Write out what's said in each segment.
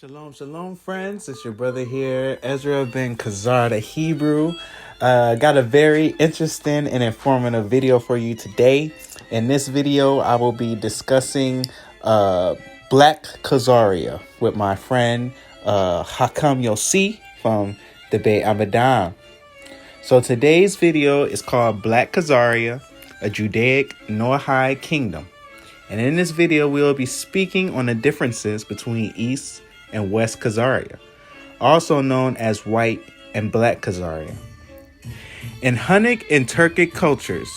Shalom, shalom, friends. It's your brother here, Ezra ibn Khazar, the Hebrew. Got a very interesting and informative video for you today. In this video, I will be discussing Black Khazaria with my friend Hakam Jossi from the Bei Abedan. So today's video is called Black Khazaria, a Judaic Noahide kingdom. And in this video, we will be speaking on the differences between East and West Khazaria, also known as White and Black Khazaria. In Hunnic and Turkic cultures,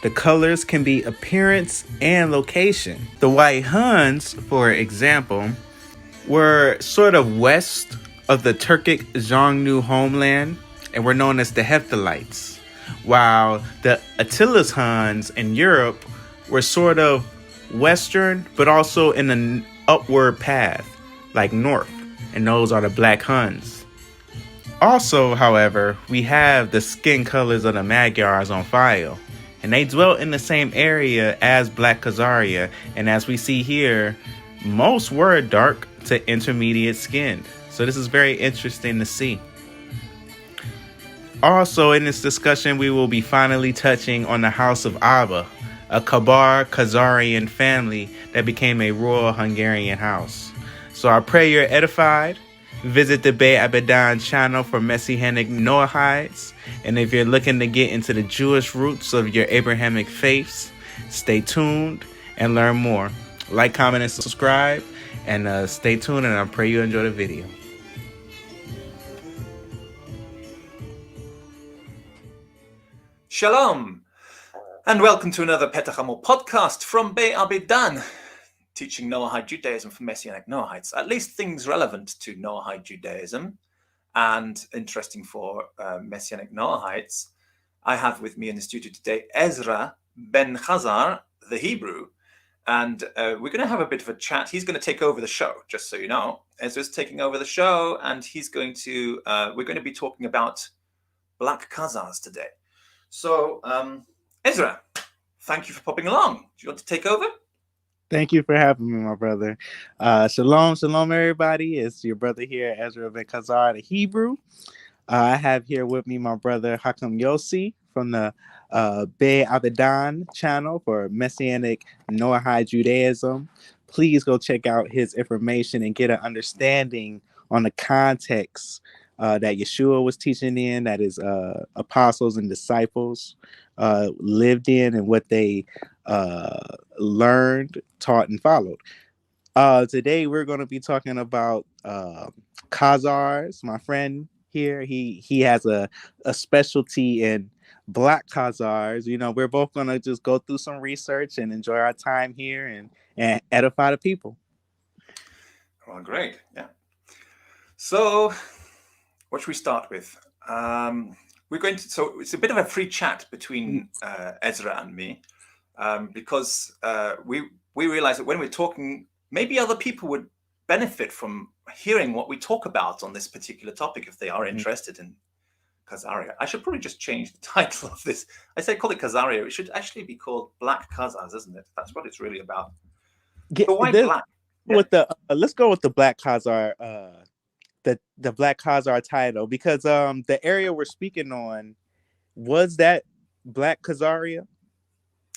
the colors can be appearance and location. The White Huns, for example, were sort of west of the Turkic Xiongnu homeland and were known as the Hephthalites, while the Attila's Huns in Europe were sort of western, but also in an upward path, like north, and those are the Black Huns. Also, however, we have the skin colors of the Magyars on file, and they dwelt in the same area as Black Khazaria, and as we see here, most were dark to intermediate skinned. So this is very interesting to see. Also, in this discussion, we will be finally touching on the House of Abba, a Khazarian family that became a royal Hungarian house. So I pray you're edified. Visit the Bei Abedan channel for Messianic Noahides. And if you're looking to get into the Jewish roots of your Abrahamic faiths, stay tuned and learn more. Like, comment, and subscribe. And stay tuned, and I pray you enjoy the video. Shalom, and welcome to another Petach Hamor podcast from Bei Abedan, teaching Noahide Judaism for Messianic Noahides, at least things relevant to Noahide Judaism and interesting for Messianic Noahides. I have with me in the studio today Ezra ben Khazar, the Hebrew, and we're going to have a bit of a chat. He's going to take over the show, just so you know. Ezra's taking over the show, and he's going to, we're going to be talking about Black Khazars today. So, Ezra, thank you for popping along. Do you want to take over? Thank you for having me, my brother. Shalom, shalom, everybody. It's your brother here, Ezra ben Khazar, the Hebrew. I have here with me my brother Hakam Jossi from the Bei Abedan channel for Messianic Noahide Judaism. Please go check out his information and get an understanding on the context that Yeshua was teaching in, that is apostles and disciples lived in, and what they learned, taught, and followed. Today we're going to be talking about Khazars. My friend here, he has a specialty in Black Khazars. You know, we're both going to just go through some research and enjoy our time here and edify the people. Well, great. Yeah. So, what should we start with? We're going to, so it's a bit of a free chat between Ezra and me, because we realize that when we're talking, maybe other people would benefit from hearing what we talk about on this particular topic if they are interested in Khazaria. I should probably just change the title of this. I say call it Khazaria. It should actually be called Black Khazars, isn't it? That's what it's really about. So why black? With the let's go with the Black Khazar, the Black Khazar title, because the area we're speaking on, was that Black Khazaria?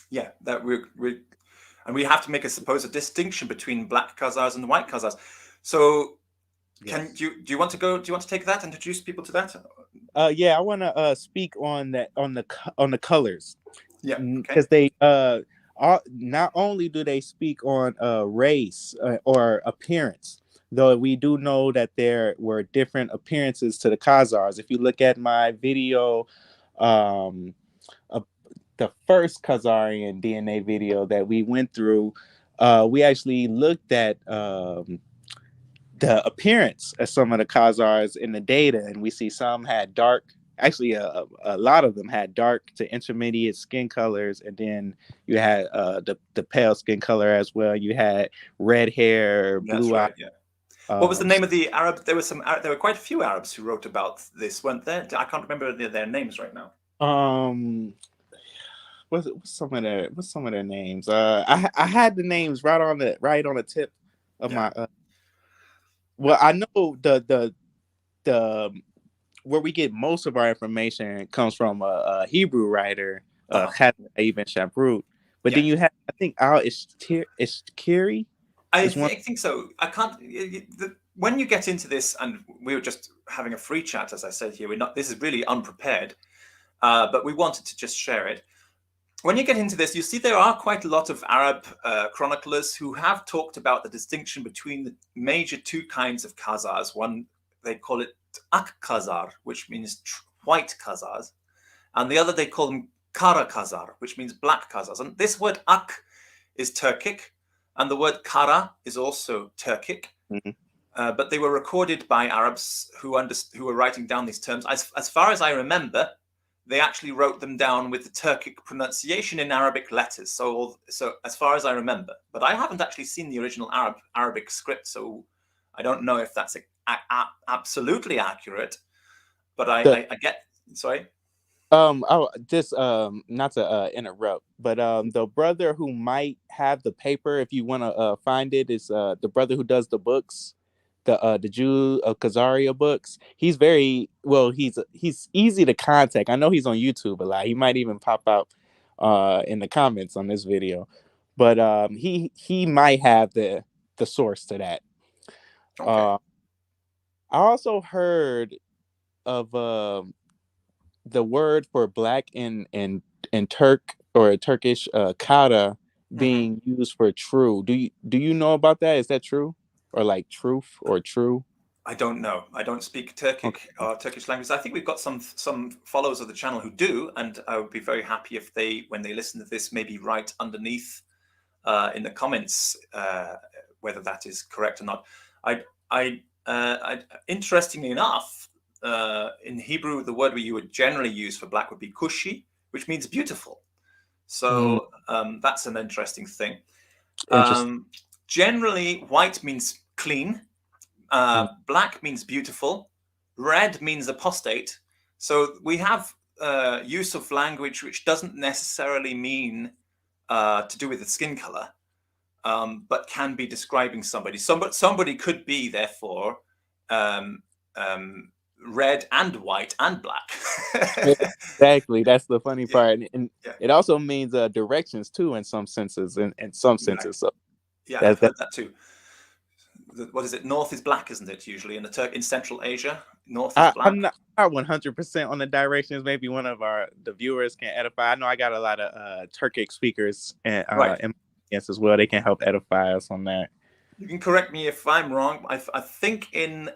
Yeah, that we have to make a distinction between Black Khazars and White Khazars. So, yes. Do you want to go? Do you want to take that? Introduce people to that? Yeah, I want to speak on that on the colors. Yeah, because they not only do they speak on race or appearance, though we do know that there were different appearances to the Khazars. If you look at my video, the first Khazarian DNA video that we went through, we actually looked at the appearance of some of the Khazars in the data, and we see some had dark, actually a lot of them had dark to intermediate skin colors, and then you had the pale skin color as well. You had red hair, blue eyes. Yeah. What was the name of the Arab? There were quite a few Arabs who wrote about this, weren't there? I can't remember their names right now. What's some of their names? I had the names right on the tip of my Well, I know the where we get most of our information comes from a Hebrew writer, Hasdai ibn Shaprut. But Yeah. then you have, I think, Istakhri is one. I think so. I can't. When you get into this, and we were just having a free chat, as I said here. We're not. This is really unprepared, but we wanted to just share it. When you get into this, you see there are quite a lot of Arab chroniclers who have talked about the distinction between the major two kinds of Khazars. One, they call it Ak-Khazar, which means White Khazars, and the other they call them Kara-Khazar, which means Black Khazars. And this word Ak is Turkic, and the word Kara is also Turkic. Mm-hmm. But they were recorded by Arabs who were writing down these terms. As far as I remember, they actually wrote them down with the Turkic pronunciation in Arabic letters. So as far as I remember, but I haven't actually seen the original Arabic script, so I don't know if that's absolutely accurate. But I get. Sorry. Just not to interrupt, but the brother who might have the paper, if you want to find it, is the brother who does the books, the Jew Khazaria books. He's very well. He's easy to contact. I know he's on YouTube a lot. He might even pop out in the comments on this video, but he might have the source to that. Okay. I also heard of the word for black in Turk or Turkish kara being used for true. Do you know about that? Is that true? Or like truth or true? I don't know. I don't speak Turkic or Turkish language. I think we've got some followers of the channel who do, and I would be very happy if they, when they listen to this, maybe write underneath in the comments whether that is correct or not. Interestingly enough, in Hebrew, the word you would generally use for black would be kushi, which means beautiful. So that's an interesting thing. Generally, white means clean. Black means beautiful. Red means apostate. So we have use of language which doesn't necessarily mean to do with the skin color, but can be describing somebody. Somebody could be, therefore, red and white and black. Exactly. That's the funny part. And it also means directions too, in some senses. In some senses. So yeah, I've heard that too. What is it? North is black, isn't it? Usually in Central Asia, north is black. I'm not 100% on the directions. Maybe one of the viewers can edify. I know I got a lot of Turkic speakers and yes as well. They can help edify us on that. You can correct me if I'm wrong. I think in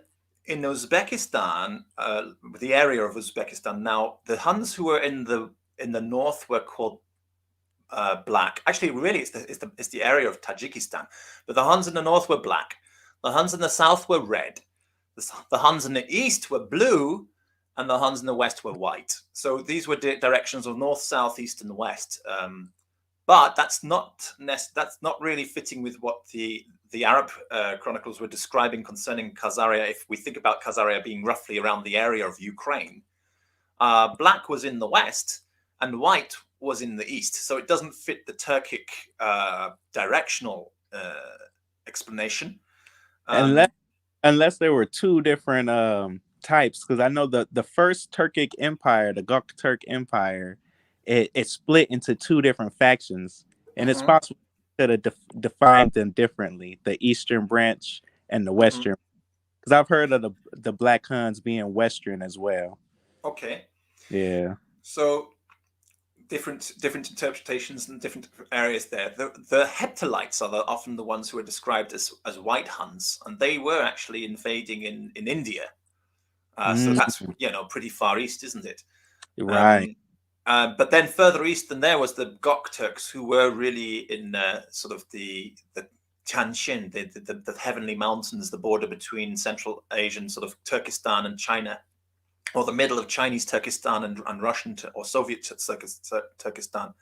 Uzbekistan, the area of Uzbekistan now, the Huns who were in the north were called black. Actually, really, it's the area of Tajikistan. But the Huns in the north were black. The Huns in the south were red. The Huns in the east were blue, and the Huns in the west were white. So these were directions of north, south, east, and west. But that's not really fitting with what the Arab chronicles were describing concerning Khazaria. If we think about Khazaria being roughly around the area of Ukraine, black was in the west and white was in the east. So it doesn't fit the Turkic directional explanation. Unless there were two different types, because I know the first Turkic empire, the Göktürk Empire, it split into two different factions, and it's possible to have defined them differently, the Eastern branch and the Western, because I've heard of the Black Huns being Western as well. Okay. Yeah. So different interpretations and different areas there. The Heptalites are often the ones who are described as white Huns, and they were actually invading in India. So that's pretty far east, isn't it? Right. But then further east than there was the Göktürks, who were really in sort of the Tianshin, the heavenly mountains, the border between Central Asian sort of Turkestan and China, or the middle of Chinese Turkestan and Russian or Soviet Turkestan.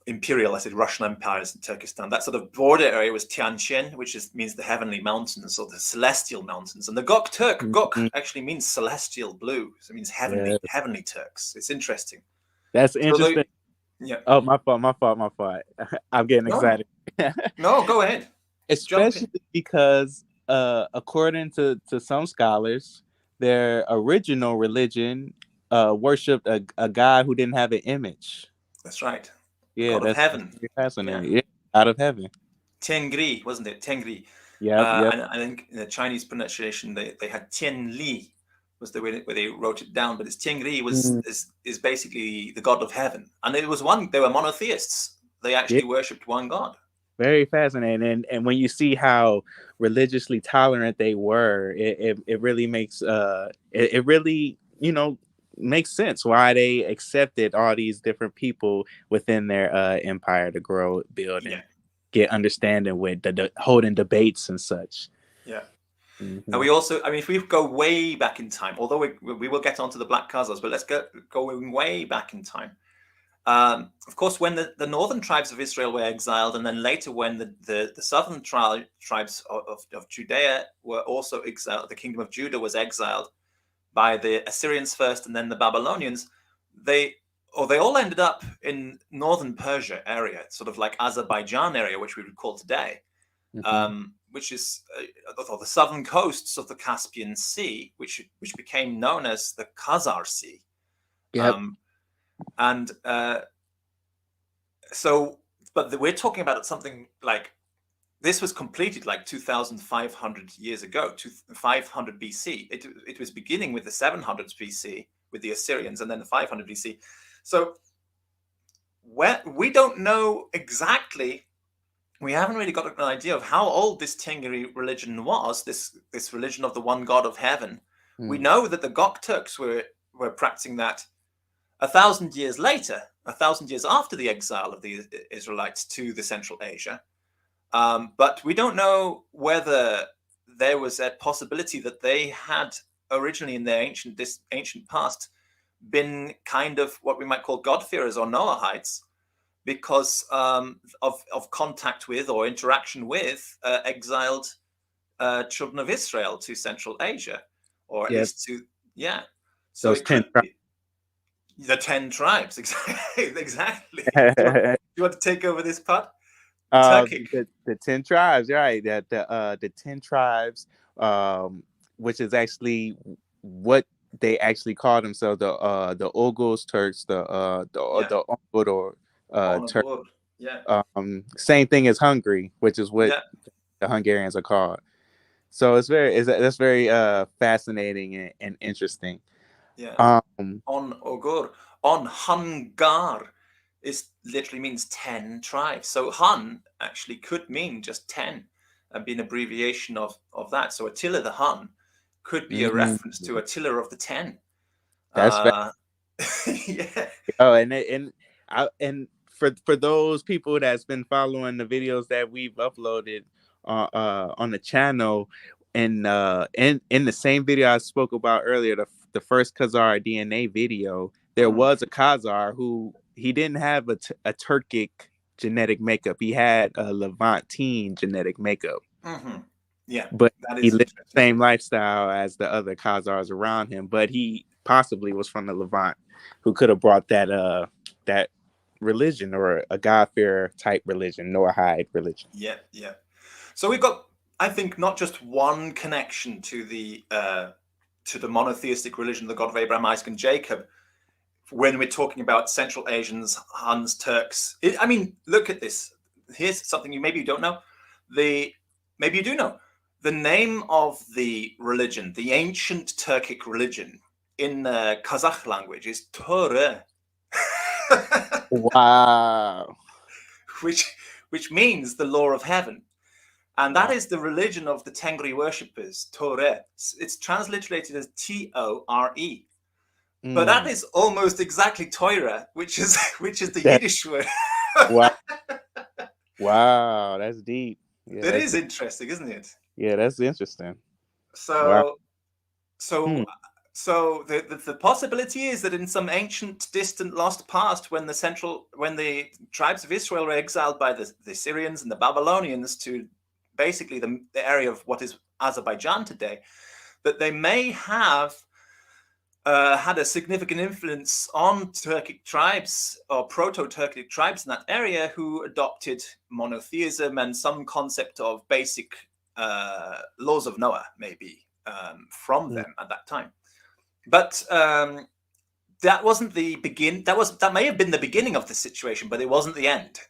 Imperial, I said Russian empires in Turkestan. That sort of border area was Tianshin, which means the heavenly mountains or the celestial mountains. And the Göktürk, Gök actually means celestial blue. So it means heavenly Turks. It's interesting. That's interesting. Yeah. Oh, my fault. I'm getting excited. No, go ahead. Jump in. especially because according to some scholars, their original religion worshipped a guy who didn't have an image. That's right. The Yeah, God of that's Heaven. very Yeah. fascinating. Yeah, out of heaven. Tengri, wasn't it? Tengri. Yep, yep. And I think in the Chinese pronunciation, they had Tian Li was the way where they wrote it down, but it's Tiangri Mm, is basically the god of heaven, and it was one. They were monotheists. They yeah, actually worshipped one god. very fascinating. And when you see how religiously tolerant they were, it really makes it really, makes sense why they accepted all these different people within their empire to grow, build, Yeah, and get understanding with the holding debates and such. yeah. And Hmm. we also, I mean, if we go way back in time, although we will get onto the Black Khazars, but let's go going way back in time. Of course, when the northern tribes of Israel were exiled, and then later when the southern tribes of Judea were also exiled, the kingdom of Judah was exiled by the Assyrians first and then the Babylonians, they all ended up in northern Persia area, sort of like Azerbaijan area, which we would call today, Hmm. which is or the southern coasts of the Caspian Sea, which became known as the Khazar Sea. Yep. Um, and so, but we're talking about something like this was completed like 2,500 years ago, 500 BC. It was beginning with the 700s BC with the Assyrians, and then the 500 BC. So we don't know exactly. We haven't really got an idea of how old this Tengri religion was. This religion of the one God of heaven. We Mm. know that the Gok Turks were practicing that 1,000 years later, 1,000 years after the exile of the Israelites to the Central Asia. But we don't know whether there was a possibility that they had originally in their ancient past been kind of what we might call God-fearers or Noahides because of contact with or interaction with exiled children of Israel to Central Asia, or at Yep. least to, yeah. So Those it 10 could be the 10 tribes, exactly. tribes. You want to take over this part? Turkic. The 10 tribes, right? That the 10 tribes, which is actually what they actually call themselves, the Oguz Turks, Yeah. the Ongol On Turk. board. Yeah. Same thing as Hungary, which is what Yeah. the Hungarians are called. So that's very fascinating and interesting. Yeah. Um, On Ogur. On Hungar is literally means 10 tribes. So Hun actually could mean just 10 and be an abbreviation of that. So Attila the Hun could be a mm, reference to Attila of the 10. that's Uh, yeah. Oh, and for those people that's been following the videos that we've uploaded on the channel, and in the same video I spoke about earlier, the first Khazar DNA video, there Mm, was a Khazar who he didn't have a Turkic genetic makeup. He had a Levantine genetic makeup, hmm. Yeah. but That he is lived the interesting. same lifestyle as the other Khazars around him. But he possibly was from the Levant, who could have brought that religion or a God-fearer type religion, Noahide religion. Yeah. Yeah. So we've got, I think, not just one connection to the monotheistic religion, the God of Abraham, Isaac, and Jacob, when we're talking about Central Asians, Huns, Turks. I mean, look at this. Here's something you don't know. Maybe you do know. The name of the religion, the ancient Turkic religion in the Kazakh language is Tore, Wow. which which means the law of heaven. And that Wow. is the religion of the Tengri worshippers, Tore. It's transliterated as Tore. But that Mm. is almost exactly Torah, which is which is the That, Yiddish word. wow. Wow. That's deep. Yeah, That that's is deep. interesting, isn't it? Yeah, that's interesting. Wow. So, Hmm. so, so the possibility is that in some ancient, distant, lost past, when the tribes of Israel were exiled by the Syrians and the Babylonians to basically the area of what is Azerbaijan today, that they may have had a significant influence on Turkic tribes or proto-Turkic tribes in that area who adopted monotheism and some concept of basic laws of Noah, maybe from them at that time. But that wasn't the begin. That may have been the beginning of the situation, but it wasn't the end.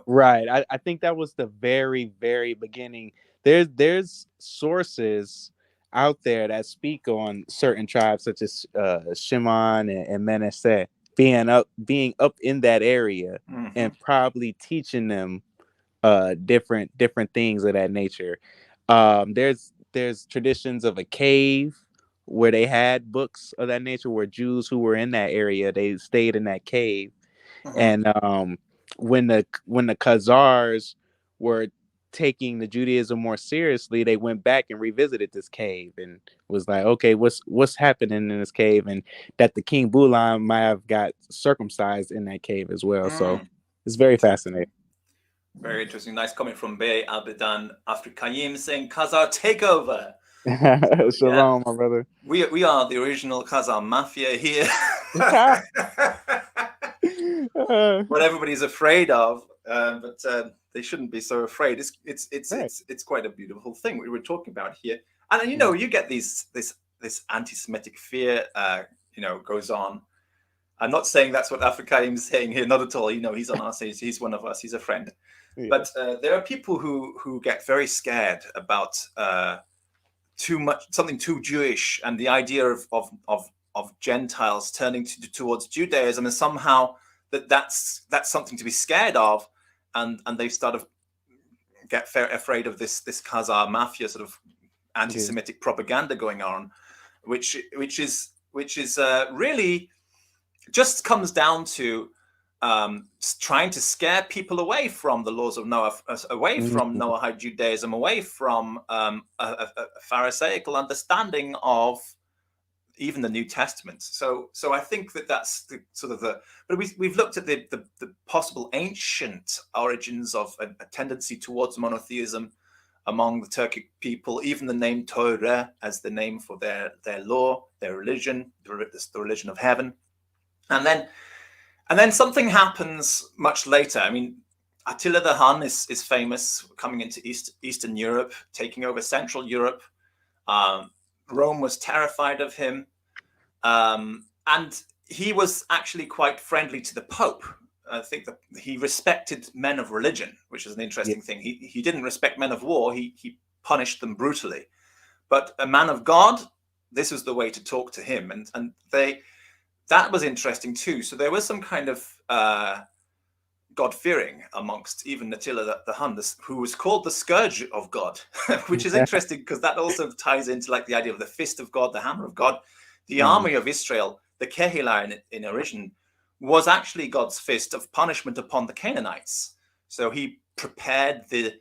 Right. I think that was the very, very beginning. There's sources out there that speak on certain tribes such as Shimon and Manasseh being up in that area and probably teaching them different things of that nature. There's traditions of a cave where they had books of that nature, where Jews who were in that area, they stayed in that cave. And when the Khazars were taking the Judaism more seriously, they went back and revisited this cave and was like, okay, what's happening in this cave? And that the King Bulan might have got circumcised in that cave as well. So it's very fascinating. Very interesting. Nice comment from Bei Abedan Afrikayim saying Khazar takeover. Shalom, my brother. We are the original Khazar mafia here. What everybody's afraid of, but they shouldn't be so afraid. It's quite a beautiful thing we were talking about here. And you get this anti-Semitic fear goes on. I'm not saying that's what Afrikayim is saying here, not at all. He's on our side. He's one of us. He's a friend. Yeah. But there are people who get very scared about something too Jewish, and the idea of Gentiles turning towards Judaism, and somehow that's something to be scared of, and they start to get afraid of this Khazar mafia sort of anti-Semitic propaganda going on, which is really just comes down to trying to scare people away from the laws of Noah, away from Noahide Judaism, away from a Pharisaical understanding of even the New Testament. So I think that's the sort of but we've looked at the possible ancient origins of a tendency towards monotheism among the Turkic people, even the name Torah as the name for their law, their religion, the religion of heaven. And then something happens much later. I mean, Attila the Hun is famous, coming into Eastern Europe, taking over Central Europe. Rome was terrified of him. And he was actually quite friendly to the Pope. I think that he respected men of religion, which is an interesting thing. He didn't respect men of war. He punished them brutally. But a man of God, this was the way to talk to him. And that was interesting too. So there was some kind of God-fearing amongst even Attila the Hun, who was called the Scourge of God, which is interesting because that also ties into like the idea of the fist of God, the hammer of God. The army of Israel, the Kehillah in origin, was actually God's fist of punishment upon the Canaanites. So he prepared the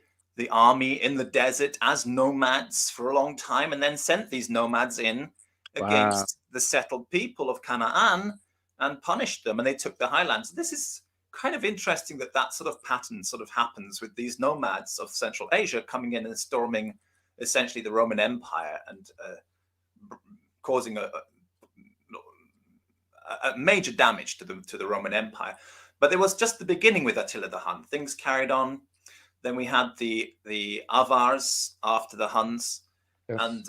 army in the desert as nomads for a long time, and then sent these nomads in against the settled people of Canaan and punished them, and they took the highlands. This is kind of interesting that sort of pattern sort of happens with these nomads of Central Asia coming in and storming essentially the Roman Empire and causing a major damage to the Roman Empire. But there was just the beginning with Attila the Hun. Things carried on. Then we had the Avars after the Huns. Yes. And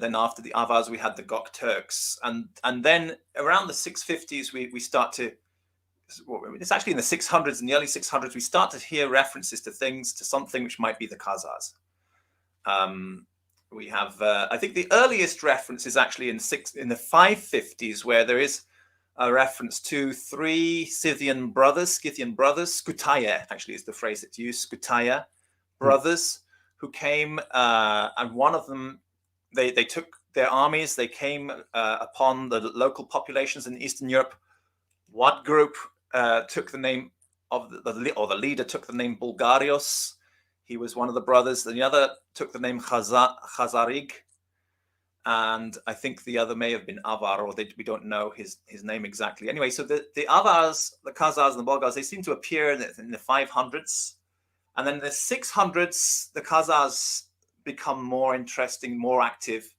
then after the Avars, we had the Gok Turks. And then around the 650s, we start to, it's actually in the 600s, in the early 600s, we start to hear references to something which might be the Khazars. We have, I think the earliest reference is actually in the 550s, where there is a reference to three Scythian brothers, Skutaya actually is the phrase that's used, Skutaya brothers, who came, and one of them, they took their armies, they came upon the local populations in Eastern Europe. One group took the name of the leader took the name Bulgarios. He was one of the brothers. The other took the name Khazarig. And I think the other may have been Avar, or we don't know his name exactly. Anyway, so the Avars, the Khazars and the Bulgars, they seem to appear in the 500s. And then in the 600s, the Khazars become more interesting, more active.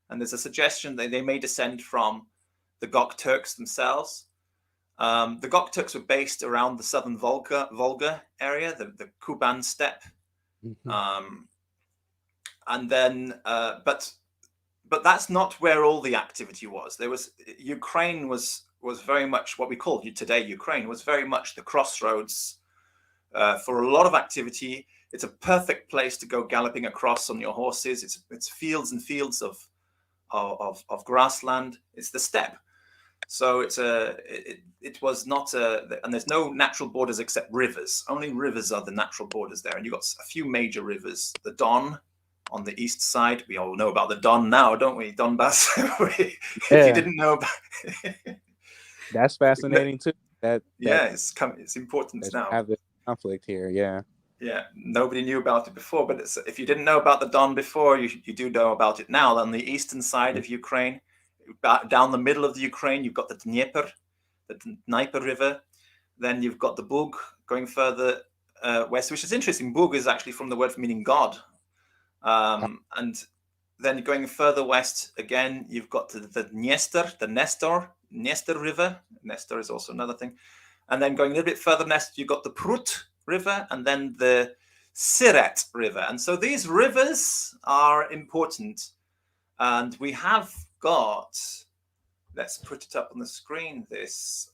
And there's a suggestion that they may descend from the Gok Turks themselves. The Gok Turks were based around the southern Volga area, the Kuban steppe. And then, but that's not where all the activity was. Ukraine was very much what we call today. Ukraine was very much the crossroads for a lot of activity. It's a perfect place to go galloping across on your horses. It's fields and fields of grassland. It's the steppe. So it was not and there's no natural borders except rivers. Only rivers are the natural borders there. And you've got a few major rivers. The Don on the east side. We all know about the Don now, don't we? Donbass. If you didn't know about that's fascinating too. It's important now. Have this conflict here, Yeah, nobody knew about it before, but if you didn't know about the Don before, you do know about it now. On the eastern side of Ukraine, down the middle of the Ukraine, you've got the Dnieper, the Dnieper River. Then you've got the Bug going further west, which is interesting. Bug is actually from the word meaning God. And then going further west again, you've got the Dniester, the Dniester River. Dniester is also another thing. And then going a little bit further west, you've got the Prut River and then the Siret River. And so these rivers are important. And we have got, let's put it up on the screen, this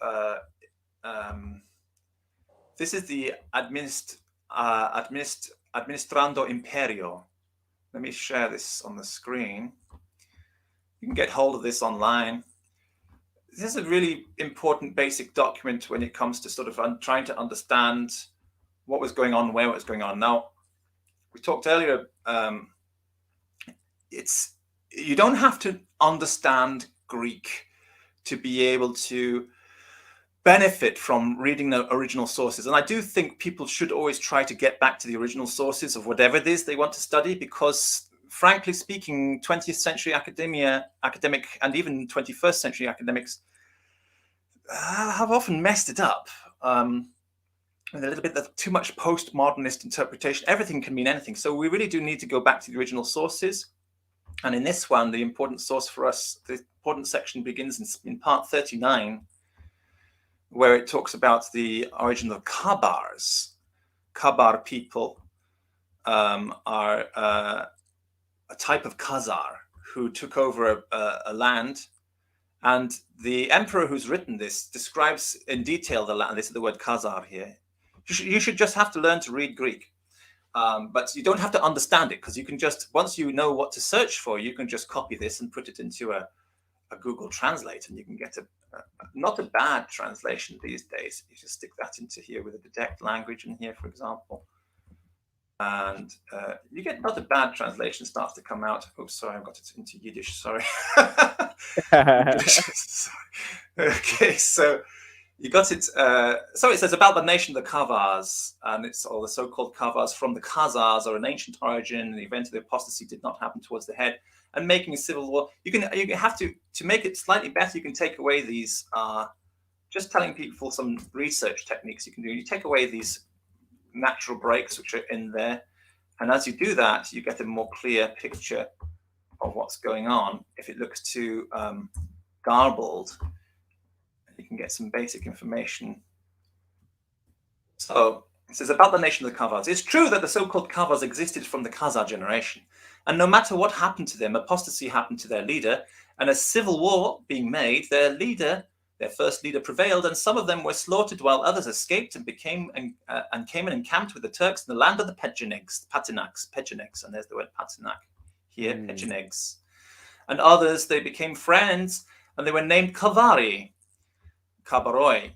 is the Administrando Imperio. Let me share this on the screen. You can get hold of this online. This is a really important basic document when it comes to sort of trying to understand what was going on, where it was going on. Now, we talked earlier, you don't have to understand Greek to be able to benefit from reading the original sources. And I do think people should always try to get back to the original sources of whatever it is they want to study, because frankly speaking, 20th century academic, and even 21st century academics have often messed it up. With a little bit of too much postmodernist interpretation. Everything can mean anything. So we really do need to go back to the original sources. And in this one, the important source for us, the important section begins in part 39, where it talks about the origin of Khazars. Khabar people are a type of Khazar who took over a land. And the emperor who's written this describes in detail the land. This is the word Khazar here. You should just have to learn to read Greek. But you don't have to understand it, because you can just, once you know what to search for, you can just copy this and put it into a Google Translate, and you can get not a bad translation these days. You just stick that into here with a detect language in here, for example. And you get not a bad translation starts to come out. Oh, sorry, I've got it into Yiddish, sorry. Okay, so you got it. So it says about the nation of the Khazars, and it's all the so-called Khazars from the Khazars are an ancient origin. The event of the apostasy did not happen towards the head, and making a civil war. You have to make it slightly better. You can take away these. Just telling people some research techniques you can do. You take away these natural breaks which are in there, and as you do that, you get a more clear picture of what's going on. If it looks too garbled, you can get some basic information. So it says about the nation of the Khazars. It's true that the so-called Khazars existed from the Khazar generation, and no matter what happened to them, apostasy happened to their leader, and a civil war being made, their first leader prevailed, and some of them were slaughtered while others escaped and came and encamped with the Turks in the land of the Pechenegs, and there's the word Patinak here, Pechenegs. And others, they became friends, and they were named Khavari, Khabaroi.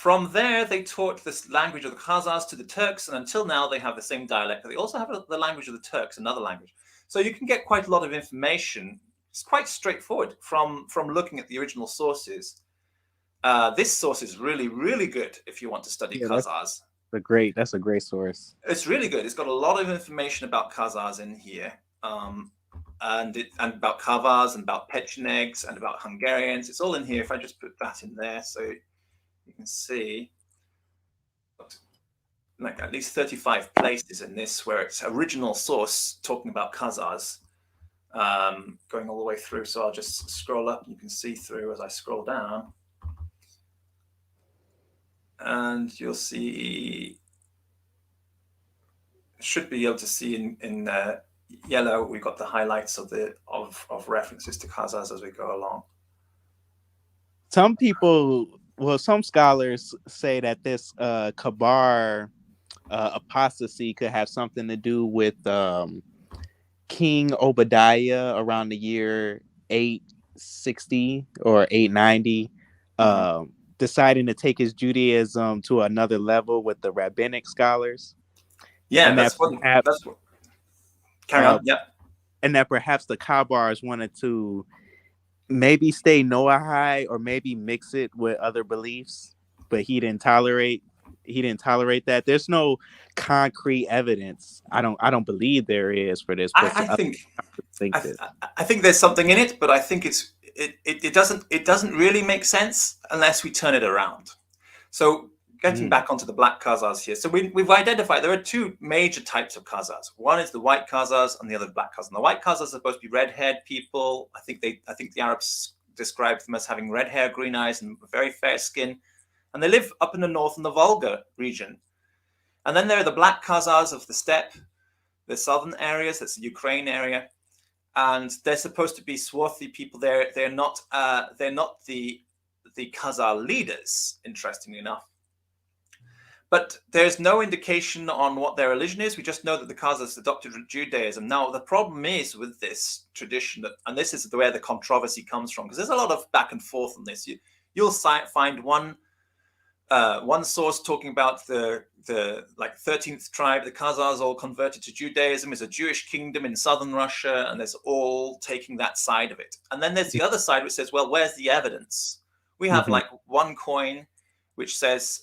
From there, they taught this language of the Khazars to the Turks, and until now, they have the same dialect. They also have the language of the Turks, another language. So you can get quite a lot of information. It's quite straightforward from looking at the original sources. This source is really, really good if you want to study Khazars. That's a great source. It's really good. It's got a lot of information about Khazars in here, and about Khazars and about Pechenegs and about Hungarians. It's all in here. If I just put that in there, so you can see, like at least 35 places in this where it's original source talking about Khazars. going all the way through. So I'll just scroll up. You can see through as I scroll down. And you'll see, should be able to see in yellow, we've got the highlights of references to Khazars as we go along. Some people, some scholars say that this Kabar apostasy could have something to do with King Obadiah around the year 860 or 890, deciding to take his Judaism to another level with the rabbinic scholars. Yeah, and that's what. Carry on. Yeah. And that perhaps the Kabars wanted to maybe stay Noahide or maybe mix it with other beliefs, but he didn't tolerate that. There's no concrete evidence. I don't believe there is for this, but I think there's something in it, but I think it doesn't really make sense unless we turn it around. So getting back onto the Black Khazars here. So we've identified there are two major types of Khazars. One is the White Khazars and the other Black Khazars. And the White Khazars are supposed to be red-haired people. I think the Arabs describe them as having red hair, green eyes, and very fair skin. And they live up in the north in the Volga region. And then there are the Black Khazars of the steppe, the southern areas, that's the Ukraine area. And they're supposed to be swarthy people. They're not the Khazar leaders, interestingly enough. But there's no indication on what their religion is. We just know that the Khazars adopted Judaism. Now, the problem is with this tradition, and this is where the controversy comes from, because there's a lot of back and forth on this. You'll find one source talking about the 13th tribe, the Khazars, all converted to Judaism, is a Jewish kingdom in southern Russia, and there's all taking that side of it. And then there's the other side which says, well, where's the evidence? We have like one coin which says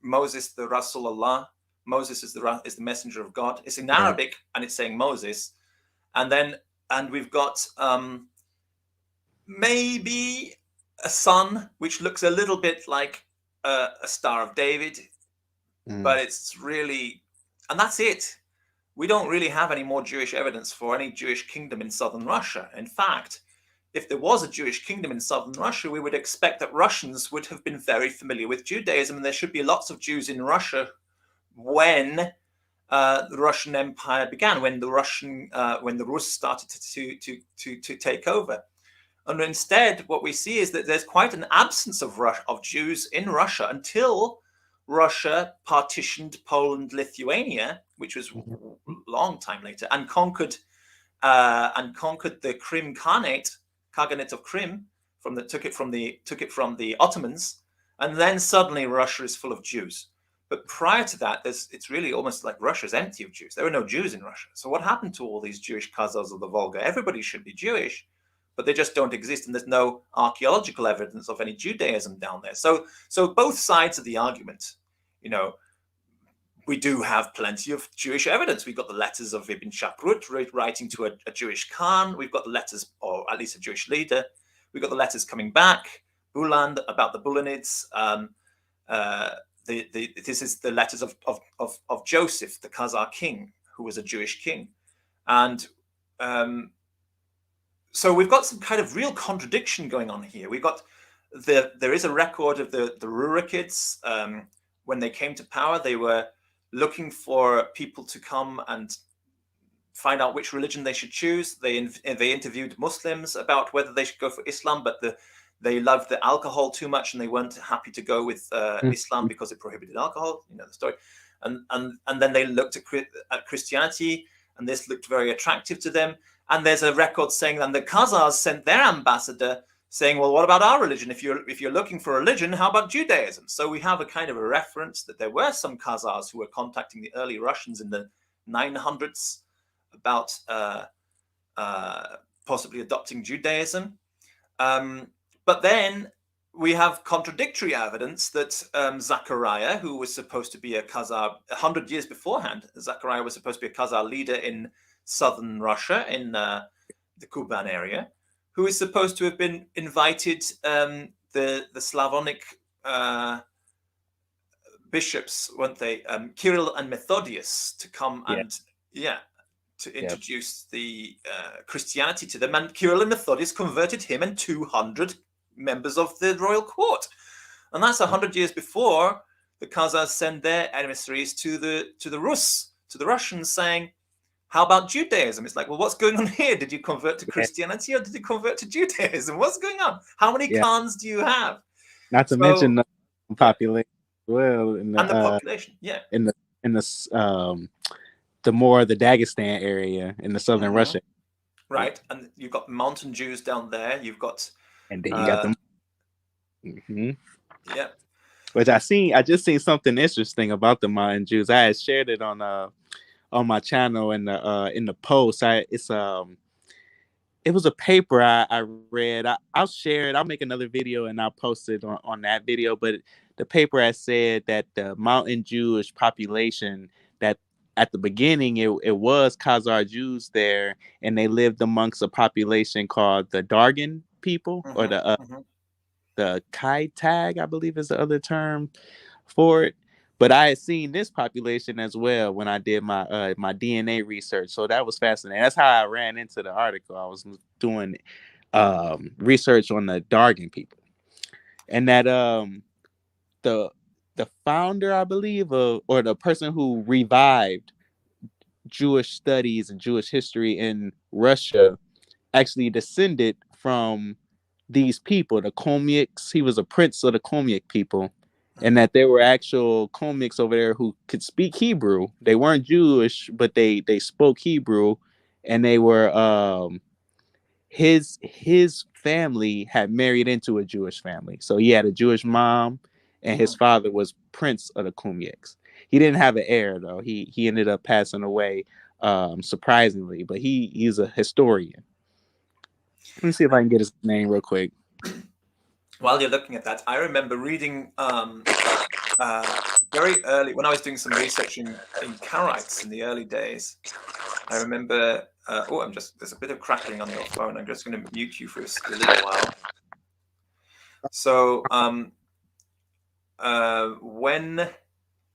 Moses, the Rasulullah. Moses is the messenger of God. It's in Arabic and it's saying Moses. And we've got maybe a sun which looks a little bit like a Star of David, but it's really, and that's it. We don't really have any more Jewish evidence for any Jewish kingdom in southern Russia. In fact, if there was a Jewish kingdom in southern Russia, we would expect that Russians would have been very familiar with Judaism, and there should be lots of Jews in Russia when the Russian Empire began, when the Rus started to take over. And instead, what we see is that there's quite an absence of Jews in Russia until Russia partitioned Poland, Lithuania, which was a long time later, and conquered the Krim Khaganate of Krim, took it from the Ottomans, and then suddenly Russia is full of Jews. But prior to that, it's really almost like Russia's empty of Jews. There are no Jews in Russia. So what happened to all these Jewish Khazars of the Volga? Everybody should be Jewish, but they just don't exist, and there's no archaeological evidence of any Judaism down there. So both sides of the argument, we do have plenty of Jewish evidence. We've got the letters of Ibn Shaprut writing to a Jewish Khan. We've got the letters, or at least a Jewish leader. We've got the letters coming back, Bulan, about the Bulanids. This is the letters of Joseph, the Khazar king, who was a Jewish king. And so we've got some kind of real contradiction going on here. We've got there is a record of the Rurikids. When they came to power, they were looking for people to come and find out which religion they should choose. They interviewed Muslims about whether they should go for Islam, but they loved the alcohol too much and they weren't happy to go with Islam because it prohibited alcohol. You know the story. And then they looked at Christianity, and this looked very attractive to them. And there's a record saying that the Khazars sent their ambassador saying, well, what about our religion? If you're looking for religion, how about Judaism? So we have a kind of a reference that there were some Khazars who were contacting the early Russians in the 900s about possibly adopting Judaism. But then we have contradictory evidence that Zachariah, who was supposed to be a Khazar 100 years beforehand, Zachariah was supposed to be a Khazar leader in southern Russia, in the Kuban area, who is supposed to have been invited the Slavonic bishops, weren't they? Kirill and Methodius to come and to introduce the Christianity to them, and Kirill and Methodius converted him and 200 members of the royal court. And that's 100 years before the Khazars send their emissaries to the Rus, to the Russians, saying, how about Judaism? It's like, well, what's going on here? Did you convert to Christianity or did you convert to Judaism? What's going on? How many Khans do you have? Not to mention the population as well. And the population, in the more the Dagestan area in the southern Russia. Right. And you've got mountain Jews down there. You've got... And then you got them. Yeah. Which I just seen something interesting about the mountain Jews. I had shared it on my channel in the post. It was a paper I read. I'll share it. I'll make another video and I'll post it on that video. But the paper has said that the mountain Jewish population, that at the beginning it was Khazar Jews there, and they lived amongst a population called the Dargan people, or the Kai Tag, I believe is the other term for it. But I had seen this population as well when I did my my DNA research. So that was fascinating. That's how I ran into the article. I was doing research on the Dargan people. And that the founder, I believe, or the person who revived Jewish studies and Jewish history in Russia actually descended from these people, the Kalmyks. He was a prince of the Kalmyk people. And that there were actual Kalmyks over there who could speak Hebrew. They weren't Jewish, but they spoke Hebrew, and they were his family had married into a Jewish family. So he had a Jewish mom, and his father was prince of the Kalmyks. He didn't have an heir though. He ended up passing away surprisingly, but he's a historian. Let me see if I can get his name real quick. While you're looking at that, I remember reading very early, when I was doing some research in Karaites in the early days. I remember, there's a bit of crackling on your phone. I'm just going to mute you for a little while. So when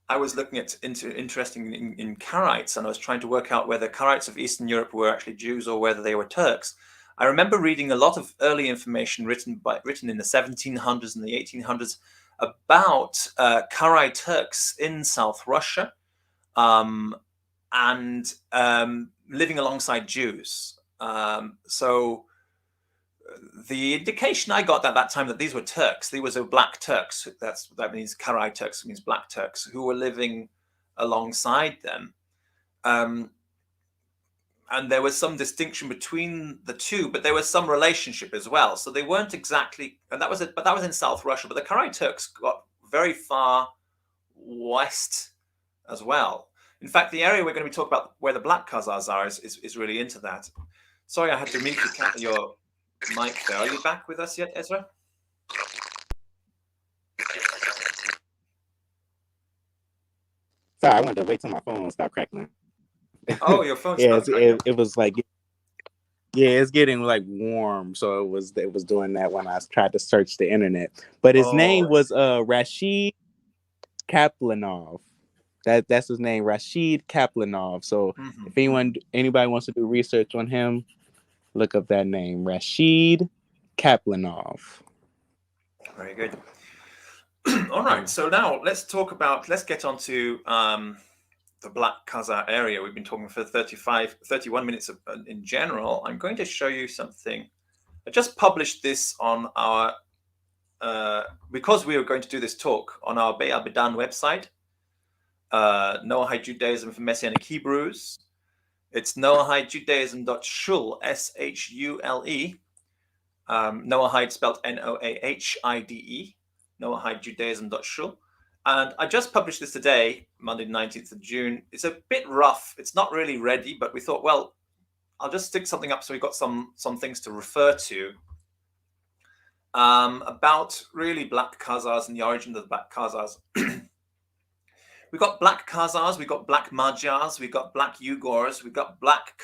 I was looking interesting in Karaites, and I was trying to work out whether Karaites of Eastern Europe were actually Jews or whether they were Turks, I remember reading a lot of early information written in the 1700s and the 1800s about Karai Turks in South Russia and living alongside Jews. So the indication I got at that time that these were Turks, these were black Turks. That means Karai Turks means black Turks who were living alongside them. And there was some distinction between the two, but there was some relationship as well. So they weren't exactly, and that was it. But that was in South Russia. But the Karai Turks got very far west as well. In fact, the area we're going to be talking about, where the Black Khazars are, is really into that. Sorry, I had to mute your mic there. Are you back with us yet, Ezra? Sorry, I wanted to wait till my phone stopped crackling. Oh, your phone. It was like, it's getting like warm, so it was doing that when I tried to search the internet. But his name was Rashid Kaplanov. That's his name, Rashid Kaplanov. So if anybody wants to do research on him, look up that name, Rashid Kaplanov. Very good. All right, so now let's get on to the Black Khazar area. We've been talking for 31 minutes in general. I'm going to show you something. I just published this on our, because we were going to do this talk on our Bei Abedan website, Noahide Judaism for Messianic Hebrews. It's noahidejudaism.shul, S-H-U-L-E. Noahide spelled N-O-A-H-I-D-E, noahidejudaism.shul. And I just published this today, Monday, 19th of June. It's a bit rough. It's not really ready, but we thought, well, I'll just stick something up so we've got some things to refer to about really Black Khazars and the origin of the Black Khazars. We've got Black Khazars, we've got Black Magyars, we've got Black Uyghurs, we've got Black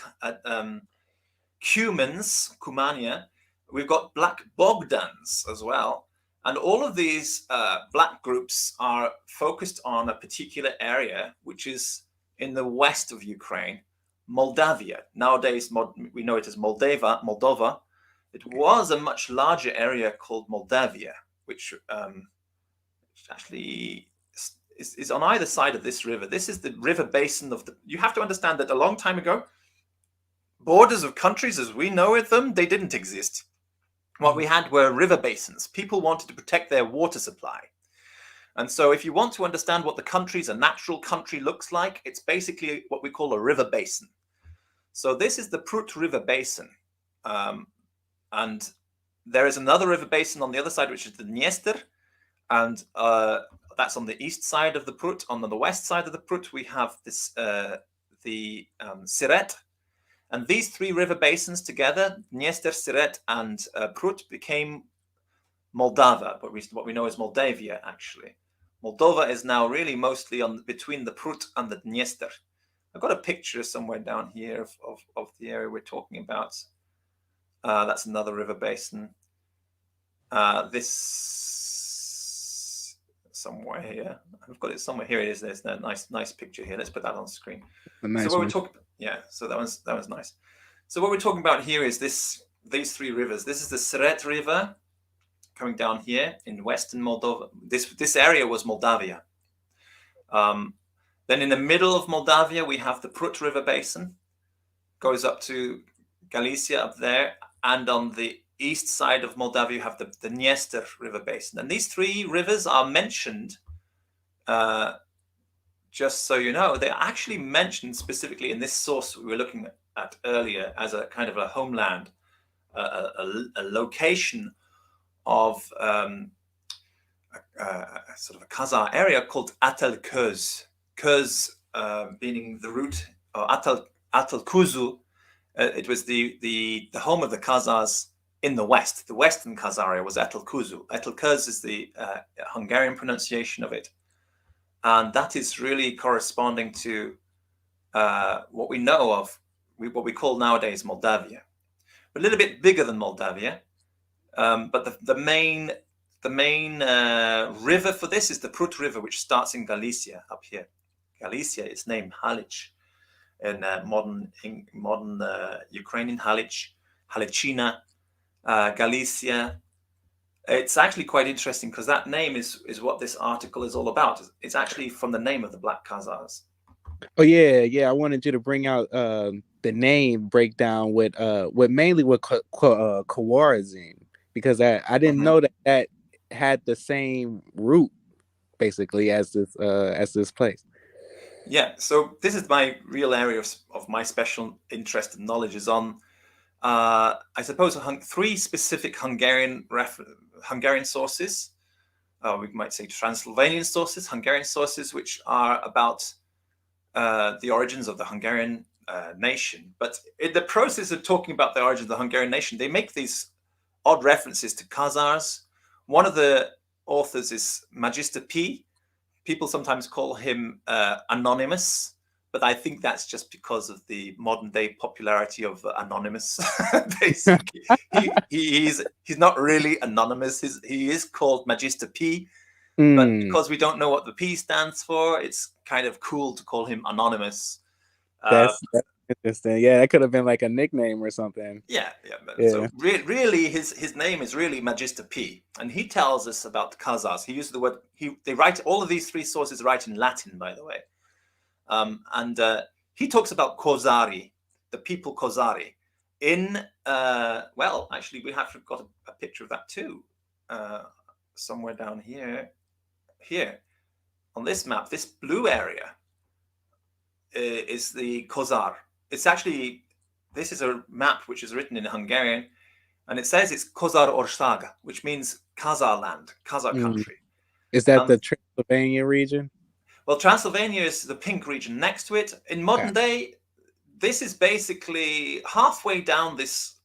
Cumans, Kumania, we've got Black Bogdans as well. And all of these black groups are focused on a particular area, which is in the west of Ukraine, Moldavia. Nowadays, we know it as Moldova. It was a much larger area called Moldavia, which actually is on either side of this river. This is the river basin of the. You have to understand that a long time ago, borders of countries as we know them, they didn't exist. What we had were river basins. People wanted to protect their water supply. And so if you want to understand what the country's a natural country looks like, it's basically what we call a river basin. So this is the Prut River Basin. And there is another river basin on the other side, which is the Dniester. And that's on the east side of the Prut. On the west side of the Prut, we have this the Siret. And these three river basins together, Dniester, Siret, and Prut, became Moldava, what we know as Moldavia, actually. Moldova is now really mostly between the Prut and the Dniester. I've got a picture somewhere down here of the area we're talking about. That's another river basin. This somewhere here. I've got it somewhere. Here it is. There's a nice picture here. Let's put that on the screen. Nice so what we're talking, yeah. So that was nice. So what we're talking about here is these three rivers. This is the Siret River coming down here in western Moldova. This area was Moldavia. Then in the middle of Moldavia, we have the Prut River Basin, goes up to Galicia up there, and on the east side of Moldavia, you have the Dniester River Basin. And these three rivers are mentioned, just so you know, they're actually mentioned specifically in this source we were looking at earlier as a kind of a homeland, a location of sort of a Khazar area called Atal-Köz. Köz meaning the root, or Atal-Kuzu. It was the home of the Khazars in the west. The western Khazaria was Atal-Kuzu. Atal-Köz is the Hungarian pronunciation of it. And that is really corresponding to what we know of, what we call nowadays Moldavia. A little bit bigger than Moldavia. But the main river for this is the Prut River, which starts in Galicia up here. Galicia is named Halic in modern Ukrainian Halicina, Galicia. It's actually quite interesting because that name is what this article is all about. It's actually from the name of the Black Khazars. Oh yeah. I wanted you to bring out the name breakdown with mainly with Khawarizm, because I didn't know that had the same root basically as this place. Yeah, so this is my real area of my special interest and knowledge is on, I suppose, three specific Hungarian sources. We might say Transylvanian sources, Hungarian sources, which are about the origins of the Hungarian nation. But in the process of talking about the origins of the Hungarian nation, they make these odd references to Khazars. One of the authors is Magister P. People sometimes call him anonymous, but I think that's just because of the modern day popularity of anonymous. Basically, he's not really anonymous. He is called Magister P, but because we don't know what the P stands for, it's kind of cool to call him anonymous. That's interesting. Yeah, that could have been like a nickname or something. Yeah. So really, his name is really Magister P, and he tells us about the Khazars. He uses the word. They write all of these three sources write in Latin, by the way, and he talks about Khazari, the people Khazari. In actually, we have got a picture of that too, somewhere down here. Here, on this map, this blue area is the Khazar. It's actually, this is a map which is written in Hungarian, and it says it's Khazar Orsaga, which means Khazar land, Khazar country. Is that the Transylvania region? Well, Transylvania is the pink region next to it. In modern day, this is basically halfway down this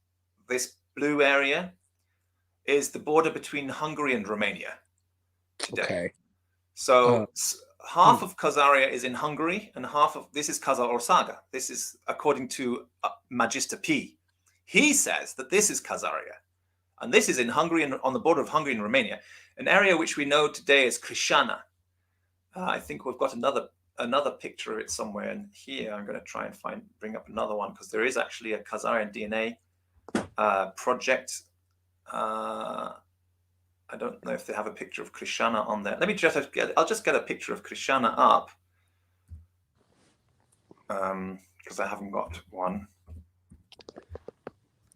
blue area is the border between Hungary and Romania today. Okay. So half of Khazaria is in Hungary, and half of this is Khazar Orsaga. This is according to Magister P. He says that this is Khazaria, and this is in Hungary and on the border of Hungary and Romania, an area which we know today as Krishana. I think we've got another another picture of it somewhere, and here I'm going to try and bring up another one, because there is actually a Khazarian DNA project. I don't know if they have a picture of Krishana on there. Let me just I'll just get a picture of Krishana up, because I haven't got one.